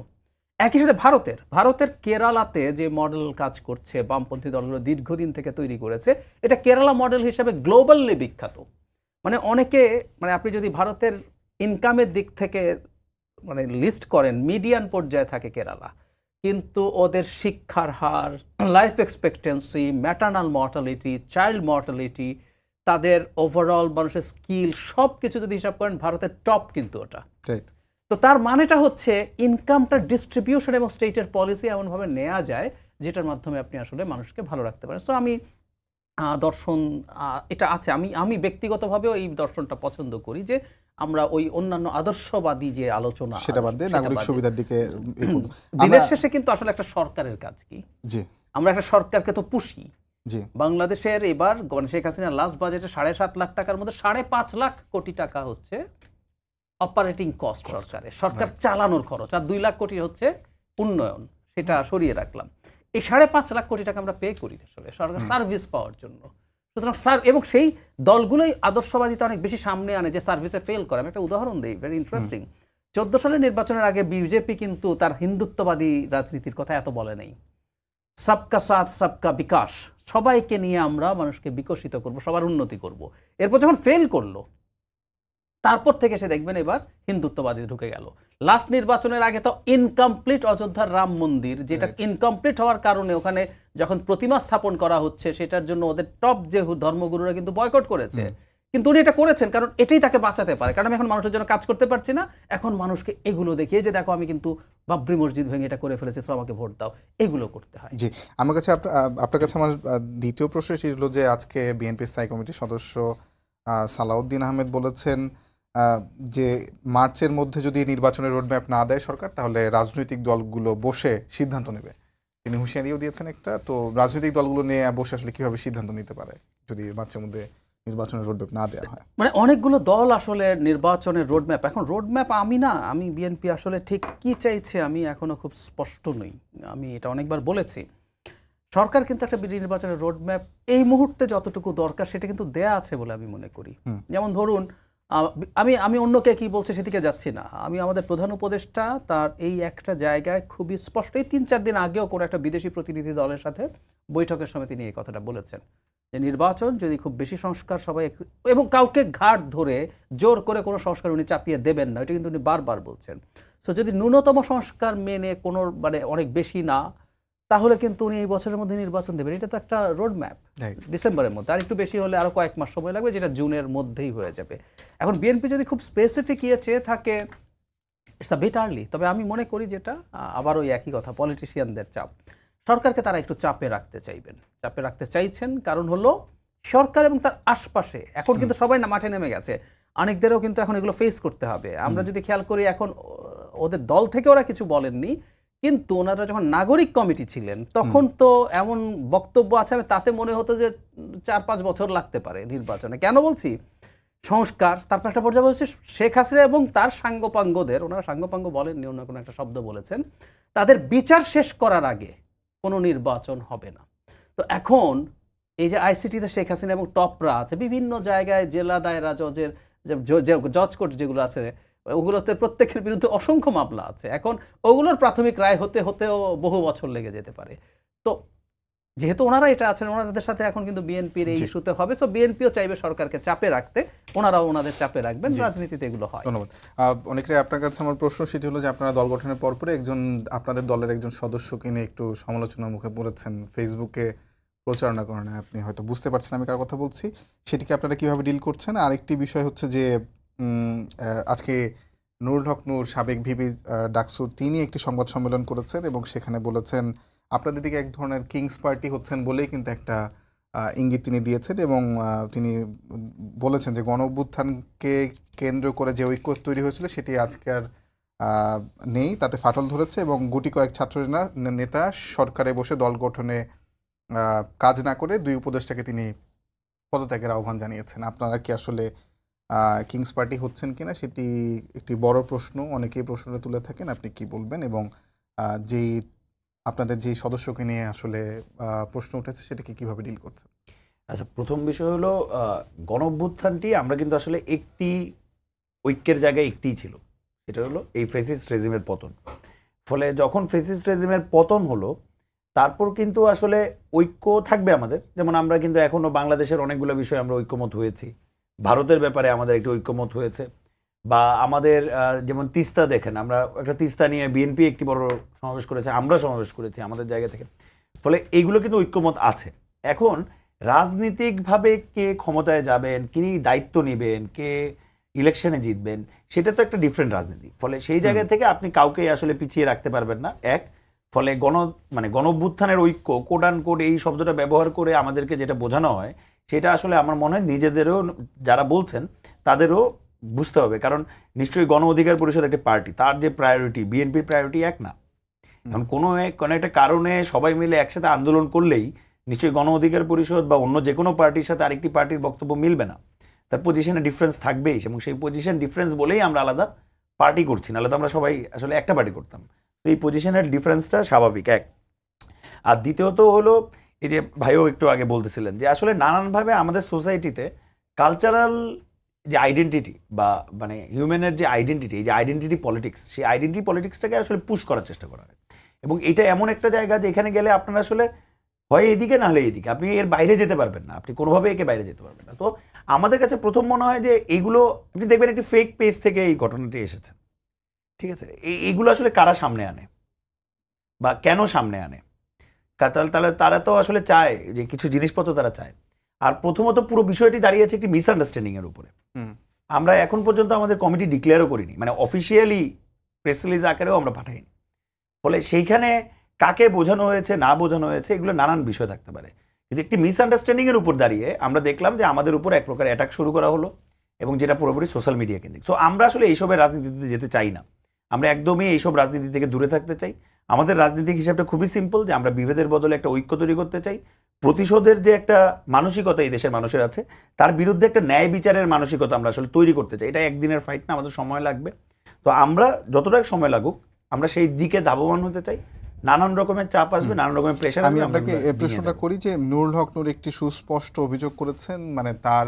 একই সাথে ভারতের কেরালাতে যে মডেল কাজ করছে বামপন্থী দলগুলো দীর্ঘদিন থেকে তৈরি করেছে, এটা কেরালা মডেল হিসেবে গ্লোবালি বিখ্যাত। মানে অনেকে, মানে আপনি যদি ভারতের ইনকামের দিক থেকে মানে লিস্ট করেন, মিডিয়ান পর্যায়ে থাকে কেরালা, কিন্তু ওদের শিক্ষার হার, life expectancy, maternal mortality, child mortality, তাদের ওভারঅল মানুষের স্কিল, সব কিছু যদি হিসাব করেন ভারতের টপ কিন্তু ওটা। Right. তো তার মানেটা হচ্ছে ইনকামটা ডিস্ট্রিবিউশন এবং স্টেটের পলিসি এমনভাবে নেওয়া যায় যেটার মাধ্যমে আপনি আসলে মানুষকে ভালো রাখতে পারেন। সো আমি দর্শন এটা আছে, আমি ব্যক্তিগতভাবেও এই দর্শনটা পছন্দ করি যে আমরা ওই অন্যান্য আদর্শবাদী যে আলোচনা সেটা বাদ দিয়ে নাগরিক সুবিধার দিকে এগোবো। দিনের শেষে কিন্তু আসলে একটা সরকারের কাজ কি, জি আমরা একটা সরকারকে তো পুষি। জি বাংলাদেশের এবার শেখ হাসিনার লাস্ট বাজেটে 7.5 লাখ টাকার মধ্যে 5.5 লাখ কোটি টাকা হচ্ছে অপারেটিং কস্ট, সরকার চালানোর খরচ, আর 2 লাখ কোটি হচ্ছে উন্নয়ন, সেটা সরিয়ে রাখলাম। এই 5.5 লাখ কোটি টাকা আমরা পে করি আসলে সরকার সার্ভিস পাওয়ার জন্য। সুতরাং এবং সেই দলগুলোই আদর্শবাদিতা অনেক বেশি সামনে আনে যে সার্ভিসে ফেল করে। আমি একটা উদাহরণ দিই, ভেরি ইন্টারেস্টিং। 14 সালের নির্বাচনের আগে বিজেপি কিন্তু তার হিন্দুত্ববাদী রাজনীতির কথা এত বলে নেই। সবকা সাথ সবকা বিকাশ, সবাইকে নিয়ে আমরা মানুষকে বিকশিত করব, সবার উন্নতি করব। এরপর যখন ফেল করলো, তারপর থেকে সে দেখবেন এবার হিন্দুত্ববাদী ঢুকে গেল। লাস্ট নির্বাচনের আগে তো ইনকমপ্লিট অযোধ্যার রাম মন্দির, যেটা ইনকমপ্লিট হওয়ার কারণে ওখানে যখন প্রতিমা স্থাপন করা হচ্ছে সেটার জন্য ওদের টপ যে ধর্মগুরুরা কিন্তু বয়কট করেছে, কিন্তু উনি এটা করেছেন কারণ এটাই তাকে বাঁচাতে পারে। কারণ আমি এখন মানুষের জন্য কাজ করতে পারছি না, এখন মানুষকে এগুলো দেখিয়ে যে দেখো আমি কিন্তু বাবরি মসজিদ ভেঙে এটা করে ফেলেছি, সো আমাকে ভোট দাও, এগুলো করতে হয়। জি, আমার কাছে আপনার কাছে আমার দ্বিতীয় প্রশ্ন ছিল যে আজকে বিএনপি স্থায়ী কমিটির সদস্য সালাউদ্দিন আহমেদ বলেছেন যে মার্চের মধ্যে যদি নির্বাচনের রোডম্যাপ না দেয় সরকার, তাহলে রাজনৈতিক দলগুলো বসে সিদ্ধান্ত নেবে। তিনি হুঁশিয়ারিও দিয়েছেন একটা। তো রাজনৈতিক দলগুলো নিয়ে বসে আসলে কিভাবে সিদ্ধান্ত নিতে পারে যদি মার্চের মধ্যে নির্বাচনের রোডম্যাপ না দেওয়া হয়? মানে অনেকগুলো দল আসলে নির্বাচনের রোডম্যাপ, এখন রোডম্যাপ আমি বিএনপি আসলে ঠিক কি চাইছে আমি এখনো খুব স্পষ্ট নই। আমি এটা অনেকবার বলেছি, সরকার কিন্তু একটা নির্বাচনের রোডম্যাপ এই মুহূর্তে যতটুকু দরকার সেটা কিন্তু দেয়া আছে বলে আমি মনে করি। যেমন ধরুন আমি অন্যকে কি বলছে সেদিকে যাচ্ছি না, আমি আমাদের প্রধান উপদেষ্টা তার এই একটা জায়গায় খুবই স্পষ্ট, এই 3-4 দিন আগেও কোনো একটা বিদেশি প্রতিনিধি দলের সাথে বৈঠকের সময় তিনি এই কথাটা বলেছেন যে নির্বাচন যদি খুব বেশি সংস্কার সবাই, এবং কাউকে ঘাট ধরে জোর করে কোনো সংস্কার উনি চাপিয়ে দেবেন না, এটা কিন্তু উনি বারবার বলছেন। সো যদি ন্যূনতম সংস্কার মেনে কোনো মানে অনেক বেশি না, তাহলে কিন্তু উনি এই বছরের মধ্যে নির্বাচন দেবেন। এটা তো একটা রোড ম্যাপ, ডিসেম্বরের মধ্যে, আর একটু বেশি হলে আরো কয়েক মাস সময় লাগবে, যেটা জুনের মধ্যেই হয়ে যাবে। এখন বিএনপি যদি খুব স্পেসিফিক চেয়ে থাকে, ইটস আ বিট আর্লি। তবে আমি মনে করি যেটা আবার ওই একই কথা, পলিটিশিয়ানদের চাপ, সরকারকে তারা একটু চাপে রাখতে চাইছেন। কারণ হলো সরকার এবং তার আশপাশে এখন কিন্তু সবাই না মাঠে নেমে গেছে, অনেকদেরও কিন্তু এখন এগুলো ফেস করতে হবে। আমরা যদি খেয়াল করি, এখন ওদের দল থেকে ওরা কিছু বলেননি, কিন্তু ওনারা যখন নাগরিক কমিটি ছিলেন তখন তো এমন বক্তব্য আছে, তাতে মনে হতো যে 4-5 বছর লাগতে পারে নির্বাচনে। কেন বলছি সংস্কার, তারপর একটা পর্যায়ে বলছে শেখ হাসিনা এবং তার সাঙ্গপাঙ্গদের, ওনারা সাঙ্গপাঙ্গ বলেননি, অন্য কোনো একটা শব্দ বলেছেন, তাদের বিচার শেষ করার আগে কোনো নির্বাচন হবে না। তো এখন এই যে আইসিটিতে শেখ হাসিনা এবং টপরা আছে বিভিন্ন জায়গায়, জেলা দায়রা জজের জজ কোর্ট যেগুলো আছে, ওগুলোতে প্রত্যেকের বিরুদ্ধে অসংখ্য মামলা আছে। এখন ওগুলোর প্রাথমিক রায় হতেও বহু বছর লেগে যেতে পারে। তো যেহেতু ওনারা এটা আছেন, ওনাদের সাথে এখন কিন্তু বিএনপির এই ইস্যুতে হবে, সো বিএনপিও চাইবে সরকারকে চাপে রাখতে, ওনারাও ওনাদের চাপে রাখবেন। রাজনীতিতে এগুলো হয়। ধন্যবাদ। অনেকটাই আপনার কাছে আমার প্রশ্ন সেটি হলো যে আপনারা দল গঠনের পরপরে আপনাদের দলের একজন সদস্যকে নিয়ে একটু সমালোচনার মুখে পড়েছেন, ফেসবুকে প্রচারণা করেন, আপনি হয়তো বুঝতে পারছেন আমি কার কথা বলছি, সেটিকে আপনারা কিভাবে ডিল করছেন? আরেকটি বিষয় হচ্ছে যে আজকে নুরুল হক নূর, সাবেক ভিপি ডাকসুর, তিনি একটি সংবাদ সম্মেলন করেছেন এবং সেখানে বলেছেন আপনাদের দিকে এক ধরনের কিংস পার্টি হচ্ছেন বলেই কিন্তু একটা ইঙ্গিত তিনি দিয়েছেন এবং তিনি বলেছেন যে গণ অভ্যুত্থানকে কেন্দ্র করে যে ঐক্য তৈরি হয়েছিল সেটি আজকে আর নেই, তাতে ফাটল ধরেছে এবং গুটি কয়েক ছাত্র নেতা সরকারে বসে দল গঠনে কাজ না করে দুই উপদেষ্টাকে তিনি পদত্যাগের আহ্বান জানিয়েছেন। আপনারা কি আসলে কিংস পার্টি হচ্ছেন কিনা সেটি একটি বড় প্রশ্ন, অনেকেই প্রশ্নটা তুলে থাকেন। আপনি কি বলবেন এবং যেই আপনাদের যে সদস্যকে নিয়ে আসলে প্রশ্ন উঠেছে সেটাকে কিভাবে ডিল করছেন? আচ্ছা, প্রথম বিষয় হলো গণ অভ্যুত্থানটি আমরা কিন্তু আসলে একটি ঐক্যের জায়গায় একটিই ছিল, সেটা হলো এই ফ্যাসিস্ট রেজিমের পতন। ফলে যখন ফ্যাসিস্ট রেজিমের পতন হলো তারপর কিন্তু আসলে ঐক্য থাকবে আমাদের। যেমন আমরা কিন্তু এখনও বাংলাদেশের অনেকগুলো বিষয়ে আমরা ঐক্যমত হয়েছি, ভারতের ব্যাপারে আমাদের একটি ঐক্যমত হয়েছে, বা আমাদের যেমন তিস্তা দেখেন, আমরা একটা তিস্তা নিয়ে বিএনপি একটি বড় সমাবেশ করেছে, আমরা সমাবেশ করেছি আমাদের জায়গা থেকে। ফলে এইগুলো কিন্তু ঐক্যমত আছে। এখন রাজনীতিকভাবে কে ক্ষমতায় যাবেন, কে দায়িত্ব নেবেন, কে ইলেকশনে জিতবেন, সেটা তো একটা ডিফারেন্ট রাজনীতি। ফলে সেই জায়গা থেকে আপনি কাউকে আসলে পিছিয়ে রাখতে পারবেন না। ফলে গণ অভ্যুত্থানের ঐক্য কোড অ্যান্ড কোড এই শব্দটা ব্যবহার করে আমাদেরকে যেটা বোঝানো হয় সেটা আসলে আমার মনে হয় নিজেদেরও, যারা বলছেন তাদেরও বুঝতে হবে। কারণ নিশ্চয়ই গণ অধিকার পরিষদ একটা পার্টি, তার যে প্রায়োরিটি বিএনপির প্রায়োরিটি এক না। এখন কোনো একটা কারণে সবাই মিলে একসাথে আন্দোলন করলেই নিশ্চয়ই গণ অধিকার পরিষদ বা অন্য যে কোনো পার্টির সাথে আরেকটি পার্টির বক্তব্য মিলবে না, তার পজিশনে ডিফারেন্স থাকবেই। এবং সেই পজিশন ডিফারেন্স বলেই আমরা আলাদা পার্টি করছি, নাহলে তো আমরা সবাই আসলে একটা পার্টি করতাম। তো এই পজিশনের ডিফারেন্সটা স্বাভাবিক, এক। আর দ্বিতীয়ত হলো এই যে ভাইও একটু আগে বলতেছিলেন যে আসলে নানানভাবে আমাদের সোসাইটিতে কালচারাল যে আইডেন্টিটি বা মানে হিউম্যানের যে আইডেন্টিটি, এই যে আইডেন্টিটি পলিটিক্স, সেই আইডেন্টিটি পলিটিক্সটাকে আসলে পুশ করার চেষ্টা করা হয়। এবং এটা এমন একটা জায়গা যে এখানে গেলে আপনারা আসলে হয় এদিকে না হলে এইদিকে, আপনি এর বাইরে যেতে পারবেন না, আপনি কোনোভাবে একে বাইরে যেতে পারবেন না। তো আমাদের কাছে প্রথম মনে হয় যে এইগুলো আপনি দেখবেন একটি ফেক পেজ থেকে এই ঘটনাটি এসেছে, ঠিক আছে? এইগুলো আসলে কারা সামনে আনে বা কেন সামনে আনে? তাহলে তারা তো আসলে চায় যে কিছু জিনিসপত্র তারা চায়। আর প্রথমত পুরো বিষয়টি দাঁড়িয়েছে একটি মিসআন্ডারস্ট্যান্ডিংয়ের উপরে। আমরা এখন পর্যন্ত আমাদের কমিটি ডিক্লেয়ারও করিনি, মানে অফিসিয়ালি প্রেস রিলিজ আকারেও আমরা পাঠাইনি। ফলে সেইখানে কাকে বোঝানো হয়েছে না বোঝানো হয়েছে এগুলো নানান বিষয় থাকতে পারে, কিন্তু একটি মিসআন্ডারস্ট্যান্ডিংয়ের উপর দাঁড়িয়ে আমরা দেখলাম যে আমাদের উপর এক প্রকার অ্যাটাক শুরু করা হলো, এবং যেটা পুরোপুরি সোশ্যাল মিডিয়া কেন্দ্রিক। সো আমরা আসলে এইসবের রাজনীতিতে যেতে চাই না, আমরা একদমই এইসব রাজনীতি থেকে দূরে থাকতে চাই। আমাদের রাজনৈতিক হিসাবটা খুবই সিম্পল, যে আমরা বিভেদের বদলে একটা ঐক্য তৈরি করতে চাই। প্রতিশোধের যে একটা মানসিকতা এই দেশের মানুষের আছে, তার বিরুদ্ধে একটা ন্যায় বিচারের মানসিকতা আমরা আসলে তৈরি করতে চাই। এটা একদিনের ফাইট না, আমাদের সময় লাগবে। তো আমরা যতটা সময় লাগুক আমরা সেই দিকে ধাবমান হতে চাই। নানান রকমের চাপ আসবে, নানান রকমের প্রেশার। আমি আপনাকে এই প্রশ্নটা করি যে নুরুল হক নূর একটি সুস্পষ্ট অভিযোগ করেছেন, মানে তার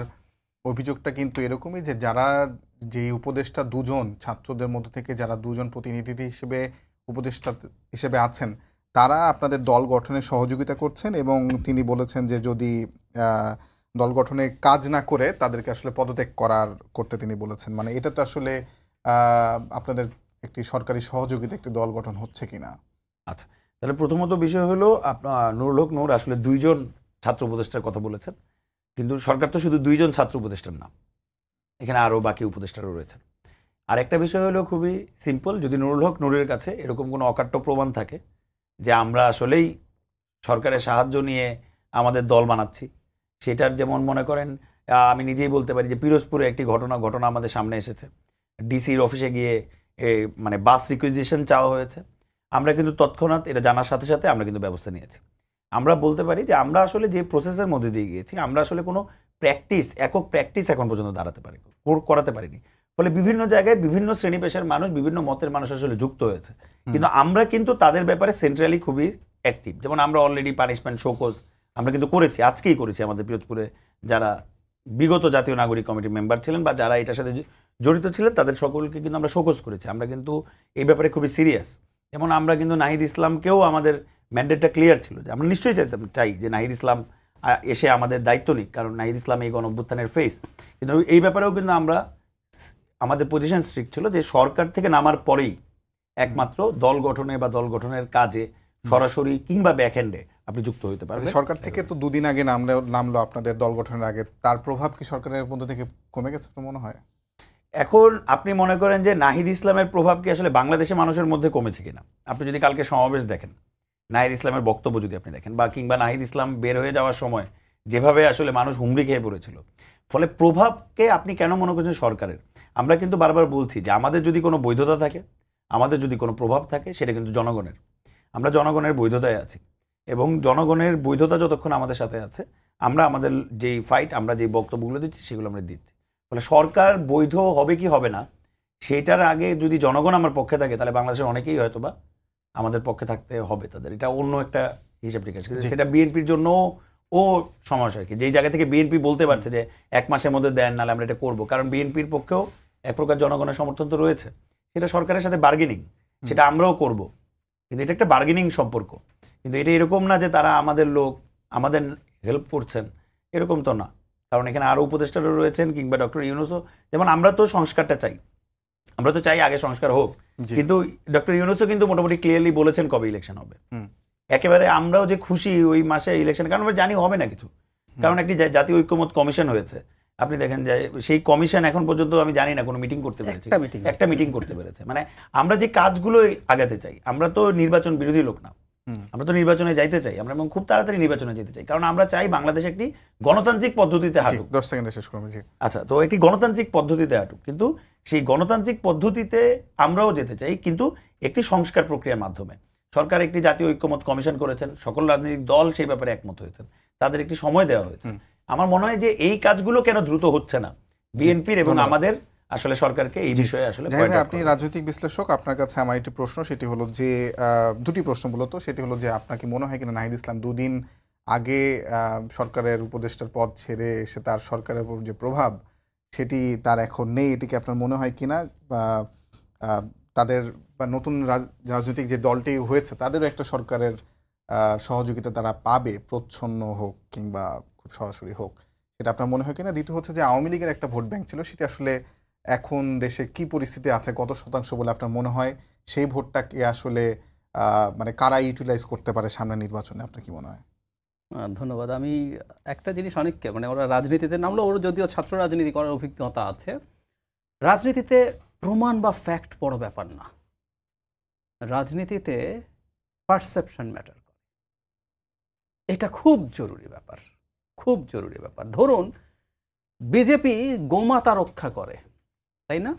অভিযোগটা কিন্তু এরকমই যে যারা যে উপদেষ্টা দুজন ছাত্রদের মধ্যে থেকে যারা দুজন প্রতিনিধি হিসেবে উপদেষ্টা হিসেবে আছেন তারা আপনাদের দল গঠনে সহযোগিতা করছেন, এবং তিনি বলেছেন যে যদি দল গঠনে কাজ না করে তাদেরকে আসলে পদত্যাগ করতে তিনি বলেছেন। মানে এটা তো আসলে আপনাদের একটি সরকারি সহযোগিতা একটি দল গঠন হচ্ছে কিনা? আচ্ছা, তাহলে প্রথমত বিষয় হলো আপনার নুরুল হক নূর আসলে দুইজন ছাত্র উপদেষ্টার কথা বলেছেন, কিন্তু সরকার তো শুধু দুইজন ছাত্র উপদেষ্টার না, এখানে আরও বাকি উপদেষ্টারও রয়েছে। আর একটা বিষয় হলো খুবই সিম্পল, যদি নুরুল হক নূরের কাছে এরকম কোনো অকাট্য প্রমাণ থাকে যে আমরা আসলেই সরকারের সাহায্য নিয়ে আমাদের দল বানাচ্ছি, সেটার যেমন মনে করেন আমি নিজেই বলতে পারি যে পিরোজপুরে একটি ঘটনা আমাদের সামনে এসেছে। ডিসির অফিসে গিয়ে মানে বাস রিকুইজিশন চাওয়া হয়েছে, আমরা কিন্তু তৎক্ষণাৎ এটা জানার সাথে সাথে আমরা কিন্তু ব্যবস্থা নিয়েছি। আমরা বলতে পারি যে আমরা আসলে যে প্রসেসের মধ্যে দিয়ে গিয়েছি, আমরা আসলে কোনো একক প্র্যাকটিস এখন পর্যন্ত করাতে পারিনি। ফলে বিভিন্ন জায়গায় বিভিন্ন শ্রেণী পেশার মানুষ, বিভিন্ন মতের মানুষ আসলে যুক্ত হয়েছে, কিন্তু আমরা কিন্তু তাদের ব্যাপারে সেন্ট্রালি খুবই অ্যাক্টিভ। যেমন আমরা অলরেডি পানিশমেন্ট শোকজ আমরা কিন্তু করেছি, আজকেই করেছি। আমাদের পিরোজপুরে যারা বিগত জাতীয় নাগরিক কমিটির মেম্বার ছিলেন বা যারা এটার সাথে জড়িত ছিলেন তাদের সকলকে কিন্তু আমরা শোকজ করেছি। আমরা কিন্তু এই ব্যাপারে খুবই সিরিয়াস। যেমন আমরা কিন্তু নাহিদ ইসলামকেও আমাদের ম্যান্ডেটটা ক্লিয়ার ছিল যে আমরা নিশ্চয়ই চাই যে নাহিদ ইসলাম এসে আমাদের দায়িত্ব নিক, কারণ নাহিদ ইসলাম এই গণ অভ্যুত্থানের ফেস। কিন্তু এই ব্যাপারেও কিন্তু আমাদের পজিশন স্ট্রিক্ট ছিল যে সরকার থেকে নামার পরেই একমাত্র দল গঠনে বা দল গঠনের কাজে সরাসরি কিংবা ব্যাকহ্যান্ডে আপনি যুক্ত হতে পারবেন। সরকার থেকে তো দুদিন আগে নামলো আপনাদের দল গঠনের আগে, তার প্রভাব কি সরকারের মধ্যে থেকে কমে গেছে মনে হয়? এখন আপনি মনে করেন যে নাহিদ ইসলামের প্রভাব কি আসলে বাংলাদেশের মানুষের মধ্যে কমেছে কিনা? আপনি যদি কালকে সমাবেশ দেখেন, নাহিদ ইসলামের বক্তব্য যদি আপনি দেখেন, বা কিংবা নাহিদ ইসলাম বের হয়ে যাওয়ার সময় যেভাবে আসলে মানুষ হুমড়ি খেয়ে পড়েছিল। ফলে প্রভাবকে আপনি কেন মনে করছেন সরকারের? আমরা কিন্তু বারবার বলছি যে আমাদের যদি কোনো বৈধতা থাকে, আমাদের যদি কোনো প্রভাব থাকে, সেটা কিন্তু জনগণের। আমরা জনগণের বৈধতায় আছি এবং জনগণের বৈধতা যতক্ষণ আমাদের সাথে আছে, আমরা আমাদের যেই ফাইট, আমরা যেই বক্তব্যগুলো দিচ্ছি সেগুলো আমরা দিচ্ছি। ফলে সরকার বৈধ হবে কি হবে না সেটার আগে যদি জনগণ আমার পক্ষে থাকে, তাহলে বাংলাদেশের অনেকেই হয়তো বা আমাদের পক্ষে থাকতে হবে তাদের। এটা অন্য একটা হিসাব নিকাশ, সেটা বিএনপির জন্য ও সমস্যা আর কি। যেই জায়গা থেকে বিএনপি বলতে পারছে যে 1 মাসের মধ্যে দেন, নাহলে আমরা এটা করবো, কারণ বিএনপির পক্ষেও এক প্রকার জনগণের সমর্থন তো রয়েছে। সেটা সরকারের সাথে বার্গেনিং, সেটা আমরাও করব, কিন্তু এটা একটা বার্গেনিং সম্পর্ক। কিন্তু এটা এরকম না যে তারা আমাদের লোক, আমাদের হেল্প করছেন, এরকম তো না। কারণ এখানে আরও উপদেষ্টারা রয়েছেন, কিংবা ডক্টর ইউনূসও। যেমন আমরা তো সংস্কারটা চাই, আমরা তো চাই আগে সংস্কার হোক, কিন্তু ডক্টর ইউনূসও কিন্তু মোটামুটি ক্লিয়ারলি বলেছেন কবে ইলেকশন হবে। একেবারে আমরাও যে খুশি ওই মাসে ইলেকশন, কারণ আমরা জানি হবে না কিছু, কারণ একটি জাতীয় ঐক্যমত কমিশন হয়েছে। আপনি দেখেন যে সেই কমিশন এখন পর্যন্ত আমি জানি না কোনো মিটিং করতে পেরেছে, একটা মিটিং করতে পেরেছে। মানে আমরা যে কাজগুলো আগাতে চাই, আমরা তো নির্বাচন বিরোধী লোক না, আমরা তো নির্বাচনে যাইতে চাই, আমরা এবং খুব তাড়াতাড়ি নির্বাচনে যেতে চাই, কারণ আমরা চাই বাংলাদেশ একটি গণতান্ত্রিক পদ্ধতিতে হাঁটুক। 10 সেকেন্ডে শেষ করব। জি, আচ্ছা, তো একটি গণতান্ত্রিক পদ্ধতিতে হাঁটুক, কিন্তু সেই গণতান্ত্রিক পদ্ধতিতে আমরাও যেতে চাই, কিন্তু একটি সংস্কার প্রক্রিয়ার মাধ্যমে। সরকার একটি জাতীয় ঐক্যমত কমিশন করেছেন, সকল রাজনৈতিক দল সেই ব্যাপারে একমত হয়েছেন, তাদের একটি সময় দেওয়া হয়েছে। আমার মনে হয় যে এই কাজগুলো কেন দ্রুত হচ্ছে না বিএনপির এবং আমাদের, আসলে সরকারকে এই বিষয়ে আসলে আপনি রাজনৈতিক বিশ্লেষক, আপনার কাছে আমার একটি প্রশ্ন, সেটি হলো যে দুটি প্রশ্ন মূলত। সেটি হলো যে আপনার কি মনে হয় কিনা নাহিদ ইসলাম 2 দিন আগে সরকারের উপদেষ্টার পদ ছেড়ে এসে তার সরকারের উপর যে প্রভাব সেটি তার এখন নেই, এটিকে আপনার মনে হয় কিনা? তাদের বা নতুন রাজনৈতিক যে দলটি হয়েছে তাদেরও একটা সরকারের সহযোগিতা তারা পাবে, প্রচ্ছন্ন হোক কিংবা খুব সরাসরি হোক, সেটা আপনার মনে হয় কিনা? দ্বিতীয় হচ্ছে যে আওয়ামী লীগের একটা ভোট ব্যাংক ছিল, সেটা আসলে এখন দেশে কি পরিস্থিতি আছে, কত শতাংশ বলে আপনার মনে হয়? সেই ভোটটাকে আসলে মানে কারা ইউটিলাইজ করতে পারে সামনে নির্বাচনে, আপনার কি মনে হয়? ধন্যবাদ। আমি একটা জিনিস অনেককে, মানে ওরা রাজনীতিতে নামলো, ওর যদিও ছাত্র রাজনীতি করার অভিজ্ঞতা আছে, রাজনীতিতে প্রমাণ বা ফ্যাক্ট বড় ব্যাপার না, রাজনীতিতে পারসেপশন ম্যাটার করে। এটা খুব জরুরি ব্যাপার, খুব জরুরি ব্যাপার। ধরুন বিজেপি গোমাতা রক্ষা করে, তাই না?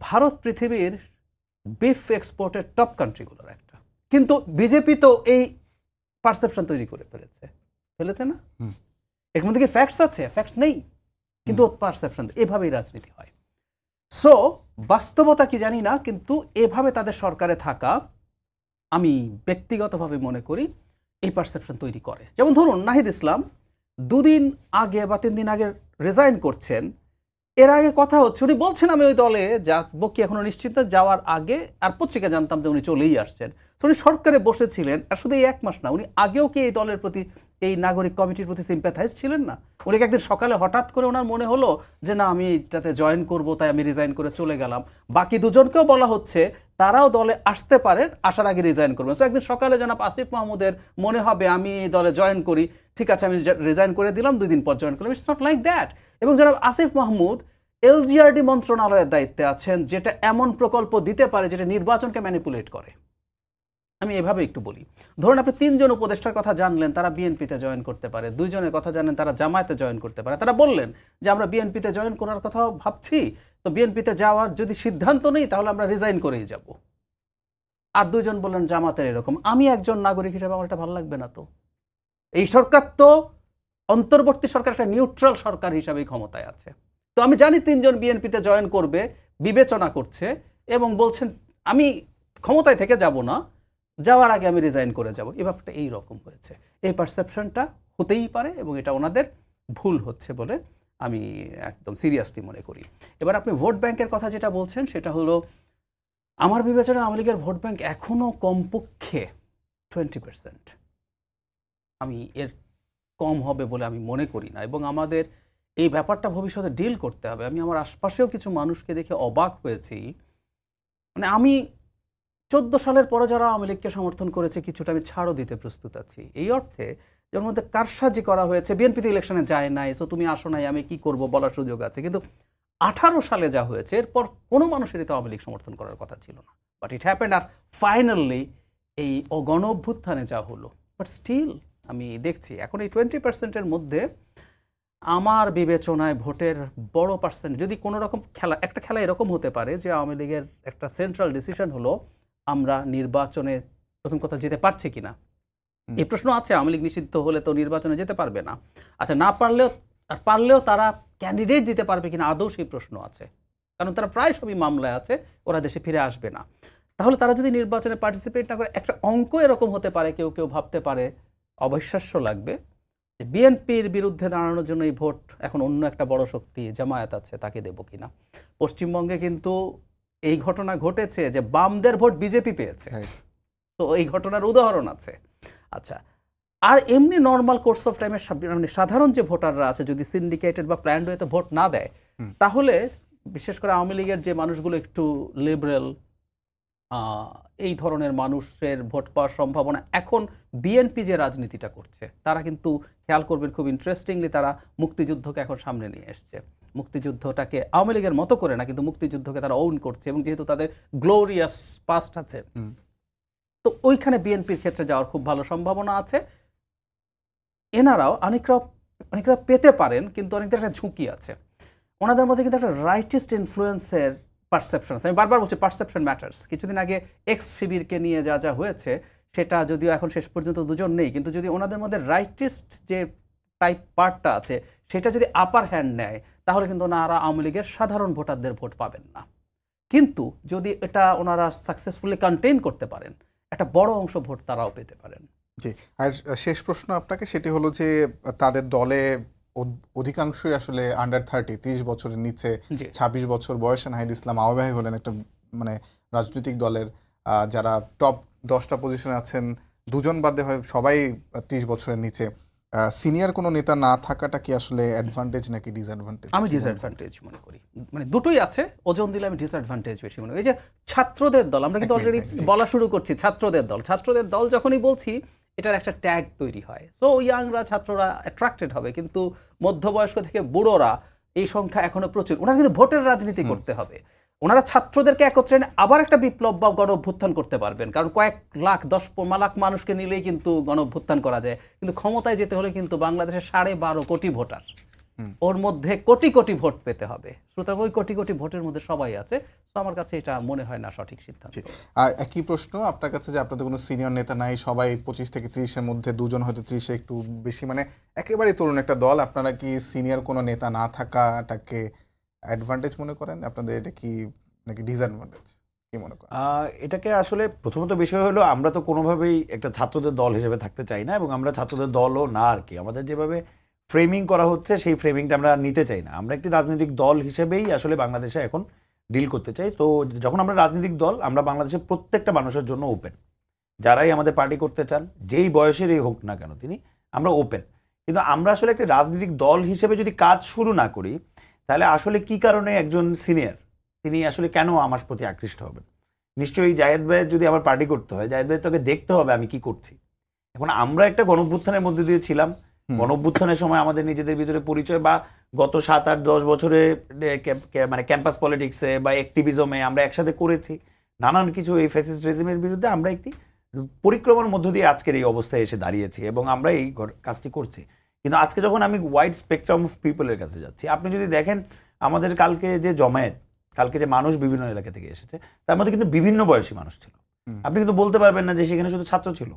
ভারত পৃথিবীর বিফ এক্সপোর্টের টপ কান্ট্রিগুলোর একটা, কিন্তু বিজেপি তো এই পারসেপশন তৈরি করে ফেলেছে না? এর মধ্যে কি ফ্যাক্টস আছে? ফ্যাক্টস নেই, কিন্তু পারসেপশন। এভাবেই রাজনীতি হয়। সো বাস্তবতা কি জানি না, কিন্তু এভাবে তাদের সরকারে থাকা, আমি ব্যক্তিগতভাবে মনে করি এই পারসেপশন তৈরি করে। যেমন ধরুন নাহিদ ইসলাম 2 দিন আগে বা 3 দিন আগে রিজাইন করছেন, এর আগে কথা হচ্ছে উনি বলছেন আমি ওই দলে যাবো কি এখনো নিশ্চিত যাওয়ার আগে, আর পত্রিকা জানতাম যে উনি চলেই আসছেন। উনি সরকারে বসেছিলেন, আর শুধু এই 1 মাস না, উনি আগেও কি এই দলের প্রতি, এই নাগরিক কমিটির প্রতি সিম্প্যাথাইজ ছিলেন না? উনি একদিন সকালে হঠাৎ করে ওনার মনে হলো যে না আমি এটাতে জয়েন করব, তাই আমি রিজাইন করে চলে গেলাম। বাকি 2 জনকেও বলা হচ্ছে তারাও দলে আসতে পারেন, আসার আগে রিজাইন করবেন। তো একদিন সকালে জনাব আসিফ মাহমুদের মনে হবে আমি এই দলে জয়েন করি, ঠিক আছে আমি রিজাইন করে দিলাম, 2 দিন পর জয়েন করলাম। It's not like that. এবং জনাব আসিফ মাহমুদ এলজিআরডি মন্ত্রণালয়ের দায়িত্বে আছেন, যেটা এমন প্রকল্প দিতে পারে যেটা নির্বাচনকে ম্যানিপুলেট করে। আমি এভাবে একটু বলি, ধরুন আপনি 3 জন উপদেষ্টার কথা জানলেন তারা বিএনপিতে জয়েন করতে পারে, 2 জনের কথা জানেন তারা জামায়াতে জয়েন করতে পারে। তারা বললেন যে আমরা বিএনপিতে জয়েন করার কথা ভাবছি, তো বিএনপিতে যাওয়ার যদি সিদ্ধান্ত নেই তাহলে আমরা রিজাইন করেই যাব। আর 2 জন বললেন জামাতের এরকম। আমি একজন নাগরিক হিসেবে আমার এটা ভালো লাগবে না। তো এই সরকার তো অন্তর্বর্তী সরকার, একটা নিউট্রাল সরকার হিসাবেই ক্ষমতায় আছে। তো আমি জানি 3 জন বিএনপিতে জয়েন করবে, বিবেচনা করছে এবং বলছেন আমি ক্ষমতায় থেকে যাব না, যাওয়ার আগে আমি রিজাইন করে যাব। এই ব্যাপারটা এইরকম হয়েছে, এই পারসেপশনটা হতেই পারে এবং এটা ওনাদের ভুল হচ্ছে বলে আমি একদম সিরিয়াসলি মনে করি। এবার আপনি ভোট ব্যাংকের কথা যেটা বলছেন সেটা হলো, আমার বিবেচনায় আওয়ামী লীগের ভোট ব্যাংক এখনও কমপক্ষে 20%, আমি এর কম হবে বলে আমি মনে করি না। এবং আমাদের এই ব্যাপারটা ভবিষ্যতে ডিল করতে হবে। আমি আমার আশপাশেও কিছু মানুষকে দেখে অবাক হয়েছি, মানে আমি 14 সালের পরে যারা আওয়ামী লীগকে সমর্থন করেছে কিছুটা আমি ছাড়ও দিতে প্রস্তুত আছি, এই অর্থে যার মধ্যে কারসাজি করা হয়েছে। বিএনপিতে ইলেকশনে যায় নাই, সো তুমি আসো নাই, আমি কি করব বলার সুযোগ আছে, কিন্তু 18 সালে যা হয়েছে এরপর কোনো মানুষেরই তো আওয়ামী লীগ সমর্থন করার কথা ছিল না, বাট ইট হ্যাপেন্ড। আর ফাইনালি এই গণ অভ্যুত্থানে যা হলো, বাট স্টিল আমি দেখছি এখন এই 20%-এর মধ্যে আমার বিবেচনায় ভোটের বড় পার্সেন্ট, যদি কোনো রকম একটা খেলা এরকম হতে পারে যে আওয়ামী লীগের একটা সেন্ট্রাল ডিসিশন হলো আমরা নির্বাচনে প্রথম কথা যেতে পারছি কিনা, এই প্রশ্ন আছে। আওয়ামী লীগ নিষিদ্ধ হলে তো নির্বাচনে যেতে পারবে না, আচ্ছা না পারলেও তারা ক্যান্ডিডেট দিতে পারবে কিনা আদৌ সেই প্রশ্ন আছে, কারণ তারা প্রায় সবই মামলায় আছে, ওরা দেশে ফিরে আসবে না। তাহলে তারা যদি নির্বাচনে পার্টিসিপেট না করে, একটা অঙ্ক এরকম হতে পারে, কেউ কেউ ভাবতে পারে অবিশ্বাস্য লাগবে যে বিএনপির বিরুদ্ধে দাঁড়ানোর জন্য এই ভোট এখন অন্য একটা বড় শক্তি জামায়াত আছে তাকে দেব কিনা। পশ্চিমবঙ্গে কিন্তু এই ঘটনা ঘটেছে যে বামদের ভোট বিজেপি পেয়েছে, তো এই ঘটনার উদাহরণ আছে। আচ্ছা, আর এমনি নর্মাল কোর্স অফ টাইমে মানে সাধারণ যে ভোটাররা আছে যদি সিন্ডিকেটেড বা প্ল্যান্ড ওয়েতে ভোট না দেয়, তাহলে বিশেষ করে আওয়ামী লীগের যে মানুষগুলো একটু লিবারেল, এই ধরনের মানুষের ভোট পাওয়ার সম্ভাবনা এখন বিএনপি যে রাজনীতিটা করছে তারা কিন্তু খেয়াল করবেন খুব ইন্টারেস্টিংলি, তারা মুক্তিযুদ্ধকে এখন সামনে নিয়ে এসছে। মুক্তিযুদ্ধটাকে আওয়ামী লীগের মতো করে না, কিন্তু মুক্তিযুদ্ধকে তারা ওন করছে, এবং যেহেতু তাদের গ্লোরিয়াস পাস্ট আছে, তো ওইখানে বিএনপির ক্ষেত্রে যাওয়ার খুব ভালো সম্ভাবনা আছে। এনারাও অনেকরা পেতে পারেন, কিন্তু অনেকদের একটা ঝুঁকি আছে। ওনাদের মধ্যে কিন্তু একটা রাইটিস্ট ইনফ্লুয়েন্সের পারসেপশন আছে। আমি বারবার বলছি পারসেপশন ম্যাটার্স। কিছুদিন আগে এক্স শিবিরকে নিয়ে যা হয়েছে সেটা যদিও এখন শেষ পর্যন্ত দুজন নেই, কিন্তু যদি ওনাদের মধ্যে রাইটিস্ট যে টাইপ পার্টটা আছে সেটা যদি আপার হ্যান্ড নেয়, তাহলে কিন্তু ওনারা আওয়ামী লীগের সাধারণ ভোটারদের ভোট পাবেন না। কিন্তু যদি এটা ওনারা সাকসেসফুলি কন্টেইন করতে পারেন, একটা বড় অংশ ভোট তারাও পেতে পারেন। জি, আর শেষ প্রশ্ন আপনাকে, সেটি হলো যে তাদের দলে অধিকাংশই আসলে আন্ডার 30 বছরের নিচে, 26 বছর বয়সে নাহিদ ইসলাম আহ্বায়ক হলেন একটা মানে রাজনৈতিক দলের, যারা টপ 10টা পজিশনে আছেন দুজন বাদে হয় সবাই 30 বছরের নিচে। সিনিয়র কোনো নেতা না থাকাটা কি আসলে অ্যাডভান্টেজ নাকি ডিসঅ্যাডভান্টেজ? আমি ডিসঅ্যাডভান্টেজ মনে করি, মানে দুটোই আছে, ওজন দিলে আমি ডিসঅ্যাডভান্টেজ বেশি মনে করি। এই যে ছাত্রদের দল, আমরা কিন্তু অলরেডি বলা শুরু করছি ছাত্রদের দল যখনই বলছি এটার একটা ট্যাগ তৈরি হয়, সো ইয়াংরা ছাত্ররা অ্যাট্রাক্টেড হবে, কিন্তু মধ্যবয়স্ক থেকে বুড়োরা এই সংখ্যা এখনো প্রচুর। ওনারা কিন্তু ভোটের রাজনীতি করতে হবে, ওনারা ছাত্রদেরকে একত্রে এনে আবার একটা বিপ্লব বা গণ অভ্যুত্থান করতে পারবেন, কারণ কয়েক লাখ 10 লাখ মানুষকে নিলেই কিন্তু গণ অভ্যুত্থান করা যায়। কিন্তু ক্ষমতায় যেতে হলে কিন্তু বাংলাদেশের 12.5 কোটি ভোটার, ওর মধ্যে কোটি কোটি ভোট পেতে হবে, সুতরাং ওই কোটি কোটি ভোটের মধ্যে সবাই আছে। তো আমার কাছে এটা মনে হয় না সঠিক সিদ্ধান্ত। আর একই প্রশ্ন আপনার কাছে, যে আপনাদের কোনো সিনিয়র নেতা নাই, সবাই 25 থেকে 30-এর মধ্যে, দুজন হয়তো 30-এ একটু বেশি, মানে একেবারে তরুণ একটা দল, আপনারা কি সিনিয়র কোনো নেতা না থাকাটাকে অ্যাডভান্টেজ মনে করেন? আপনাদের এটা কি নাকি ডিসঅ্যাডভান্টেজ, কি মনে করেন? এটাকে আসলে প্রথমত বিষয় হলো আমরা তো কোনোভাবেই একটা ছাত্রদের দল হিসেবে থাকতে চাই না, এবং আমরা ছাত্রদের দলও না আর কি। আমাদের যেভাবে ফ্রেমিং করা হচ্ছে সেই ফ্রেমিংটা আমরা নিতে চাই না। আমরা একটি রাজনৈতিক দল হিসেবেই আসলে বাংলাদেশে এখন ডিল করতে চাই। তো যখন আমরা রাজনৈতিক দল, আমরা বাংলাদেশের প্রত্যেকটা মানুষের জন্য ওপেন, যারাই আমাদের পার্টি করতে চান যেই বয়সেরই হোক না কেন আমরা ওপেন। কিন্তু আমরা আসলে একটি রাজনৈতিক দল হিসেবে যদি কাজ শুরু না করি, তাহলে আসলে কি কারণে একজন সিনিয়র তিনি আসলে কেন আমার প্রতি আকৃষ্ট হবেন? নিশ্চয়ই জায়েদ ভাইয়ের যদি আমার পার্টি করতে হয়, জায়েদ ভাই তোকে দেখতে হবে আমি কি করছি। এখন আমরা একটা গণঅভ্যুত্থানের মধ্যে দিয়ে ছিলাম, গণঅভ্যুত্থানের সময় আমাদের নিজেদের ভিতরে পরিচয়, বা গত 7-8-10 বছরে মানে ক্যাম্পাস পলিটিক্সে বা অ্যাক্টিভিজমে আমরা একসাথে করেছি নানান কিছু। এই ফ্যাসিস্ট রেজিমের বিরুদ্ধে আমরা একটি পরিক্রমার মধ্য দিয়ে আজকের এই অবস্থায় এসে দাঁড়িয়েছি, এবং আমরা এই কাজটি করছি। কিন্তু আজকে যখন আমি ওয়াইড স্পেকট্রাম অফ পিপলের কাছে যাচ্ছি, আপনি যদি দেখেন আমাদের কালকে যে জমায়েত, কালকে যে মানুষ বিভিন্ন এলাকা থেকে এসেছে, তার মধ্যে কিন্তু বিভিন্ন বয়সী মানুষ ছিল। আপনি কিন্তু বলতে পারবেন না যে সেখানে শুধু ছাত্র ছিল।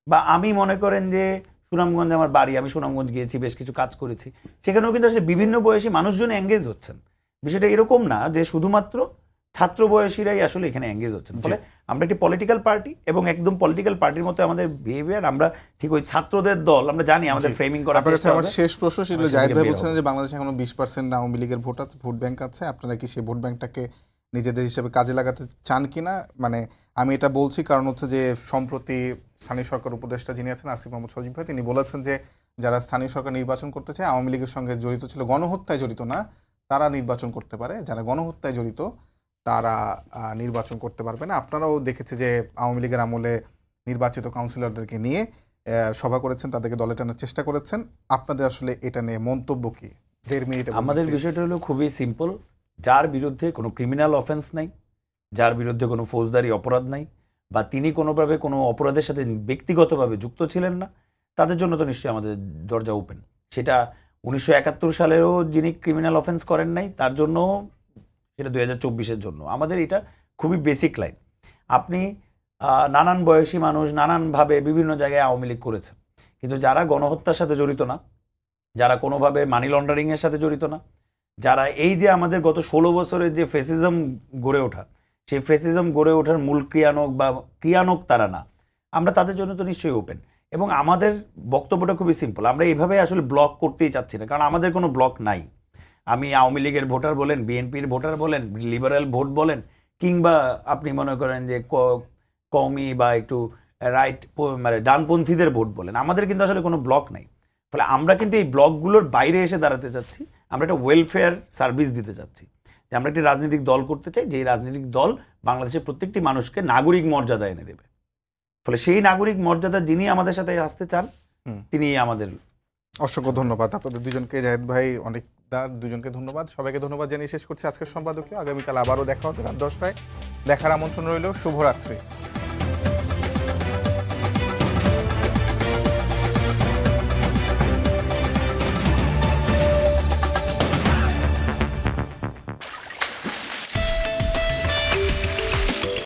বা আমি মনে করেন যে সুনামগঞ্জ আমার বাড়ি, আমি সুনামগঞ্জ গিয়েছি, বেশ কিছু কাজ করেছি, সেখানেও কিন্তু আসলে বিভিন্ন বয়সী মানুষজন এঙ্গেজ হচ্ছেন। বিষয়টা এরকম না যে শুধুমাত্র ছাত্র বয়সীরাই আসলে এখানে এঙ্গেজ হচ্ছেন। ফলে আমরা একটি পলিটিক্যাল পার্টি, এবং একদম পলিটিক্যাল পার্টির মতো আমাদের বিহেভিয়ার, আমরা ঠিক ওই ছাত্রদের দল আমরা জানি আমাদের ফ্রেমিং করা। আমার শেষ প্রশ্ন ছিল, জায়েদ ভাই বলছেন যে বাংলাদেশে এখনো 20% আওয়ামী লীগের ভোট ব্যাংক আছে, আপনারা কি সেই ভোট ব্যাংকটাকে নিজেদের হিসেবে কাজে লাগাতে চান কিনা? মানে আমি এটা বলছি কারণ হচ্ছে যে সম্প্রতি স্থানীয় সরকার উপদেষ্টা যিনি আছেন আসিফ মাহমুদ সজীব ভাই, তিনি বলেছেন যে যারা স্থানীয় সরকার নির্বাচন করতে চায়, আওয়ামী লীগের সঙ্গে জড়িত ছিল, গণহত্যায় জড়িত না, তারা নির্বাচন করতে পারে, যারা গণহত্যায় জড়িত তারা নির্বাচন করতে পারবে না। আপনারাও দেখেছি যে আওয়ামী লীগের আমলে নির্বাচিত কাউন্সিলরদেরকে নিয়ে সভা করেছেন, তাদেরকে দলে টানার চেষ্টা করেছেন। আপনাদের আসলে এটা নিয়ে মন্তব্য কি? 1.5 মিনিট। আমাদের বিষয়টা হলো খুবই সিম্পল। যার বিরুদ্ধে কোনো ক্রিমিনাল অফেন্স নাই, যার বিরুদ্ধে কোনো ফৌজদারি অপরাধ নাই, বা তিনি কোনোভাবে কোনো অপরাধের সাথে ব্যক্তিগতভাবে যুক্ত ছিলেন না, তাদের জন্য তো নিশ্চয়ই আমাদের দরজা ওপেন। সেটা 1971 সালেও যিনি ক্রিমিনাল অফেন্স করেন নাই তার জন্য, সেটা 2024-এর জন্য। আমাদের এটা খুবই বেসিক লাইন। আপনি নানান বয়সী মানুষ নানানভাবে বিভিন্ন জায়গায় আওয়ামী লীগ করেছে, কিন্তু যারা গণহত্যার সাথে জড়িত না, যারা কোনোভাবে মানি লন্ডারিংয়ের সাথে জড়িত না, যারা এই যে আমাদের গত 16 বছরের যে ফেসিজম গড়ে ওঠা, সেই ফেসিজম গড়ে ওঠার মূল ক্রিয়ানক তারা না, আমরা তাদের জন্য তো নিশ্চয়ই ওপেন। এবং আমাদের বক্তব্যটা খুবই সিম্পল, আমরা এইভাবে আসলে ব্লক করতেই চাচ্ছি না, কারণ আমাদের কোনো ব্লক নাই। আমি আওয়ামী লীগের ভোটার বলেন, বিএনপির ভোটার বলেন, লিবারেল ভোট বলেন, কিংবা আপনি মনে করেন যে কওমি বা একটু রাইট মানে ডানপন্থীদের ভোট বলেন, আমাদের কিন্তু আসলে কোনো ব্লক নাই। ফলে আমরা কিন্তু এই ব্লকগুলোর বাইরে এসে দাঁড়াতে চাচ্ছি, আমরা একটা ওয়েলফেয়ার সার্ভিস দিতে চাচ্ছি, যে আমরা একটি রাজনৈতিক দল করতে চাই, যে রাজনৈতিক দল বাংলাদেশের প্রত্যেকটি মানুষকে নাগরিক মর্যাদা এনে দেবে। ফলে সেই নাগরিক মর্যাদা যিনি আমাদের সাথে আসতে চান তিনি আমাদের। অসংখ্য ধন্যবাদ আপনাদের দুজনকে, জাহিদ ভাই, অনেকদার, দুজনকে ধন্যবাদ। সবাইকে ধন্যবাদ জানিয়ে শেষ করছি আজকের সম্পাদকীয়। আগামীকাল আবারও দেখা হবে রাত 10টায়। দেখার আমন্ত্রণ রইল। শুভরাত্রি।